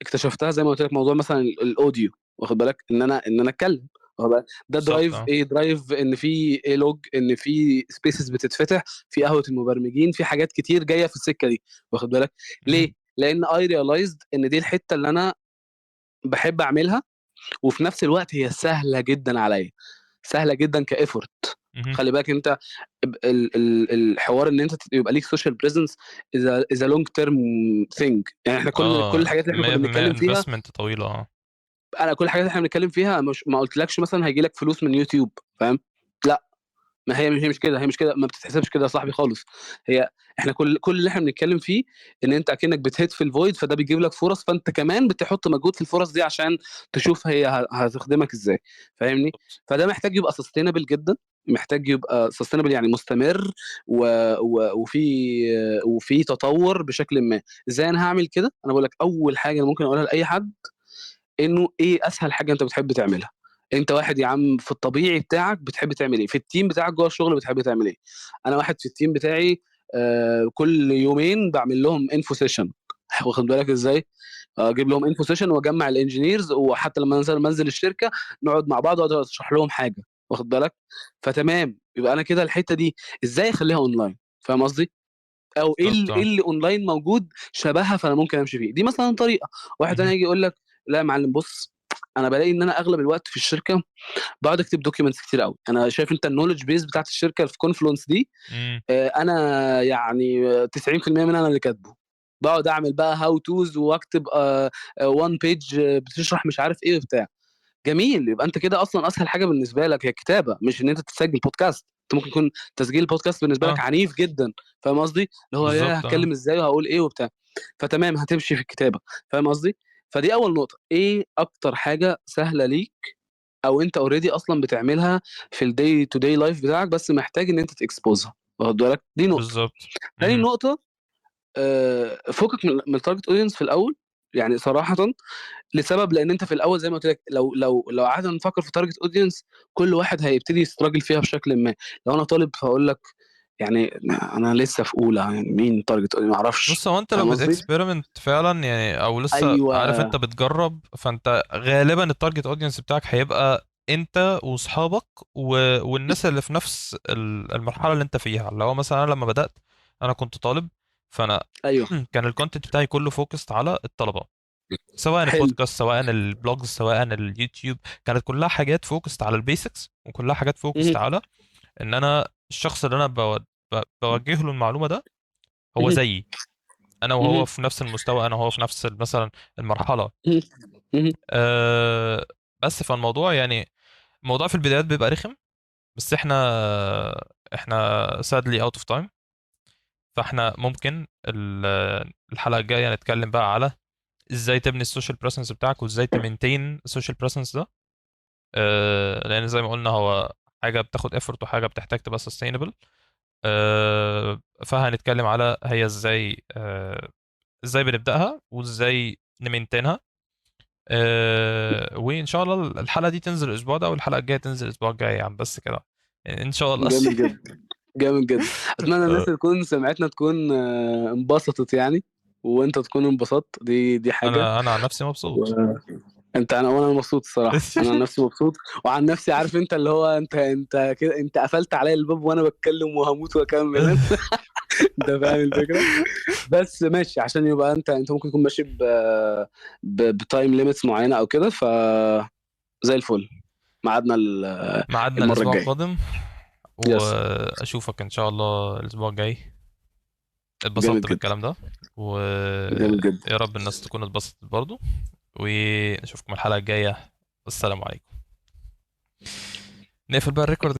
اكتشفتها زي ما قلت لك موضوع مثلا الاوديو، واخد بالك؟ ان انا اتكلم، واخد بالك؟ ده بالظبط درايف اه. ايه، درايف ان في ايه لوج، ان في سبيسز بتتفتح في قهوه المبرمجين، في حاجات كتير جايه في السكه دي، واخد بالك؟ مهم. ليه؟ لان اي ريلايزد ان دي الحته اللي انا بحب اعملها، وفي نفس الوقت هي سهله جدا عليا، سهله جدا كايفورت. مهم. خلي بالك انت، الحوار ان انت يبقى ليك سوشيال بريزنس از لونج تيرم ثينج. يعني احنا كل اه الحاجات اللي احنا كنا 100% بنتكلم فيها، انفستمنت طويله اه. انا كل الحاجات اللي احنا بنتكلم فيها مش ما قلتلكش مثلا هيجي لك فلوس من يوتيوب، فاهم؟ لا، ما هي مش كده، ما بتتحسبش كده يا صاحبي خالص. هي احنا كل اللي احنا بنتكلم فيه ان انت اكنك بتهيت في الفويد، فده بيجيب لك فرص، فانت كمان بتحط مجهود في الفرص دي عشان تشوف هي هتخدمك ازاي، فاهمني؟ فده محتاج يبقى سستينبل جدا، محتاج يبقى سستينبل يعني مستمر، و... وفي تطور بشكل ما. ازاي انا هعمل كده؟ انا بقول لك اول حاجه انا ممكن اقولها لاي حد، انه ايه اسهل حاجه انت بتحب تعملها؟ انت واحد يا عم في الطبيعي بتاعك بتحب تعمل ايه؟ في التيم بتاعك جوه الشغل بتحب تعمل ايه؟ انا واحد في التيم بتاعي كل يومين بعمل لهم انفو سيشن، واخد بالك ازاي؟ اجيب لهم انفو سيشن واجمع الانجينيرز، وحتى لما منزل الشركه نقعد مع بعض واقعد اشرح لهم حاجه، واخد بالك؟ فتمام، يبقى انا كده الحته دي ازاي اخليها اونلاين؟ فاهم قصدي؟ او ايه بالظبط إيه اه. اللي اونلاين موجود شبهها فانا ممكن امشي فيه؟ دي مثلا طريقه. واحد تاني مهم. يجي يقول لك لا يا معلم بص، انا بلاقي ان انا اغلب الوقت في الشركه بقعد اكتب دوكيومنتس كتير قوي. انا شايف انت النولج بيز بتاعت الشركه في كونفلونس دي، مم. انا يعني 90% منها انا اللي كاتبه. بقعد اعمل بقى هاو توز واكتب وان بيج بتشرح مش عارف ايه وبتاع. جميل، يبقى انت كده اصلا اسهل حاجه بالنسبه لك هي الكتابه، مش ان انت تسجل بودكاست. انت ممكن يكون تسجيل البودكاست بالنسبه لك اه عنيف جدا، فاهم قصدي؟ اللي هو يا بالظبط اه. هتكلم ازاي وهقول ايه وبتاع. فتمام هتمشي في الكتابه، فاهم قصدي؟ فدي اول نقطه. ايه اكتر حاجه سهله ليك او انت اوريدي اصلا بتعملها في الدي تو دي لايف بتاعك، بس محتاج ان انت تكسبوزها؟ واخد بالك؟ دي نقطه. بالظبط. تاني مهم. نقطه، فكك من التارجت اودينس في الاول، يعني صراحه، لسبب لان انت في الاول زي ما قلت لك، لو قعدنا نفكر في تارجت اودينس كل واحد هيبتدي يستراجل فيها بشكل ما. لو انا طالب فاقول لك يعني انا لسه في اولى، يعني مين تارجت اودينس ما اعرفش، بص هو انت لو فاهم قصدي؟ بتكسبيرمنت فعلا يعني، او لسه ايوه. عارف انت بتجرب، فانت غالبا التارجت اودينس بتاعك هيبقى انت واصحابك والناس اللي في نفس المرحله اللي انت فيها. اللي هو مثلا انا لما بدات انا كنت طالب، فانا ايوه. كان الكونتنت بتاعي كله فوكست على الطلبه، سواء حلو. البودكاست سواء البلوجز سواء اليوتيوب. كانت كلها حاجات فوكست على البيسكس، وكلها حاجات فوكست مهم. على ان انا الشخص اللي انا بوجه له المعلومه ده هو مهم. زيي، انا وهو مهم. في نفس المستوى، انا وهو في نفس مثلا المرحله. مهم. مهم. أه بس فالموضوع يعني الموضوع في البدايات بيبقى رخم، بس احنا sadly out of time. فاحنا ممكن الحلقه الجايه نتكلم بقى على ازاي تبني السوشيال بريسنس بتاعك وازاي تمينتين السوشيال بريسنس ده. لان زي ما قلنا هو حاجه بتاخد effort وحاجه بتحتاج تبقى sustainable. فهنتكلم على هي ازاي ازاي بنبداها وازاي نمينتينها. وان شاء الله الحلقه دي تنزل الاسبوع ده والحلقه الجايه تنزل الاسبوع الجاي يا عم، بس كده يعني ان شاء الله. جامد جدا، جامد جدا. اتمنى الناس اللي تكون سمعتنا تكون انبسطت يعني، وانت تكون انبسطت، دي حاجه. انا عن نفسي مبسوط. وانا مبسوط الصراحه، انا عن نفسي مبسوط. وعن نفسي عارف انت اللي هو انت كده، انت قفلت عليا الباب وانا بتكلم وهموت واكمل. انت فاهم الفكره. بس ماشي، عشان يبقى انت ممكن تكون ماشي بتايم ليميتس معينه او كده، زي الفل. ميعادنا ميعادنا المره الاسبوع الجايه. القادم، يس. واشوفك ان شاء الله الاسبوع الجاي. جامد اتبسطت جدا، بالكلام ده، جامد جدا. ويا رب الناس تكون اتبسطت برضو، ونشوفكم الحلقة الجاية. السلام عليكم. نقفل بقى الريكورد.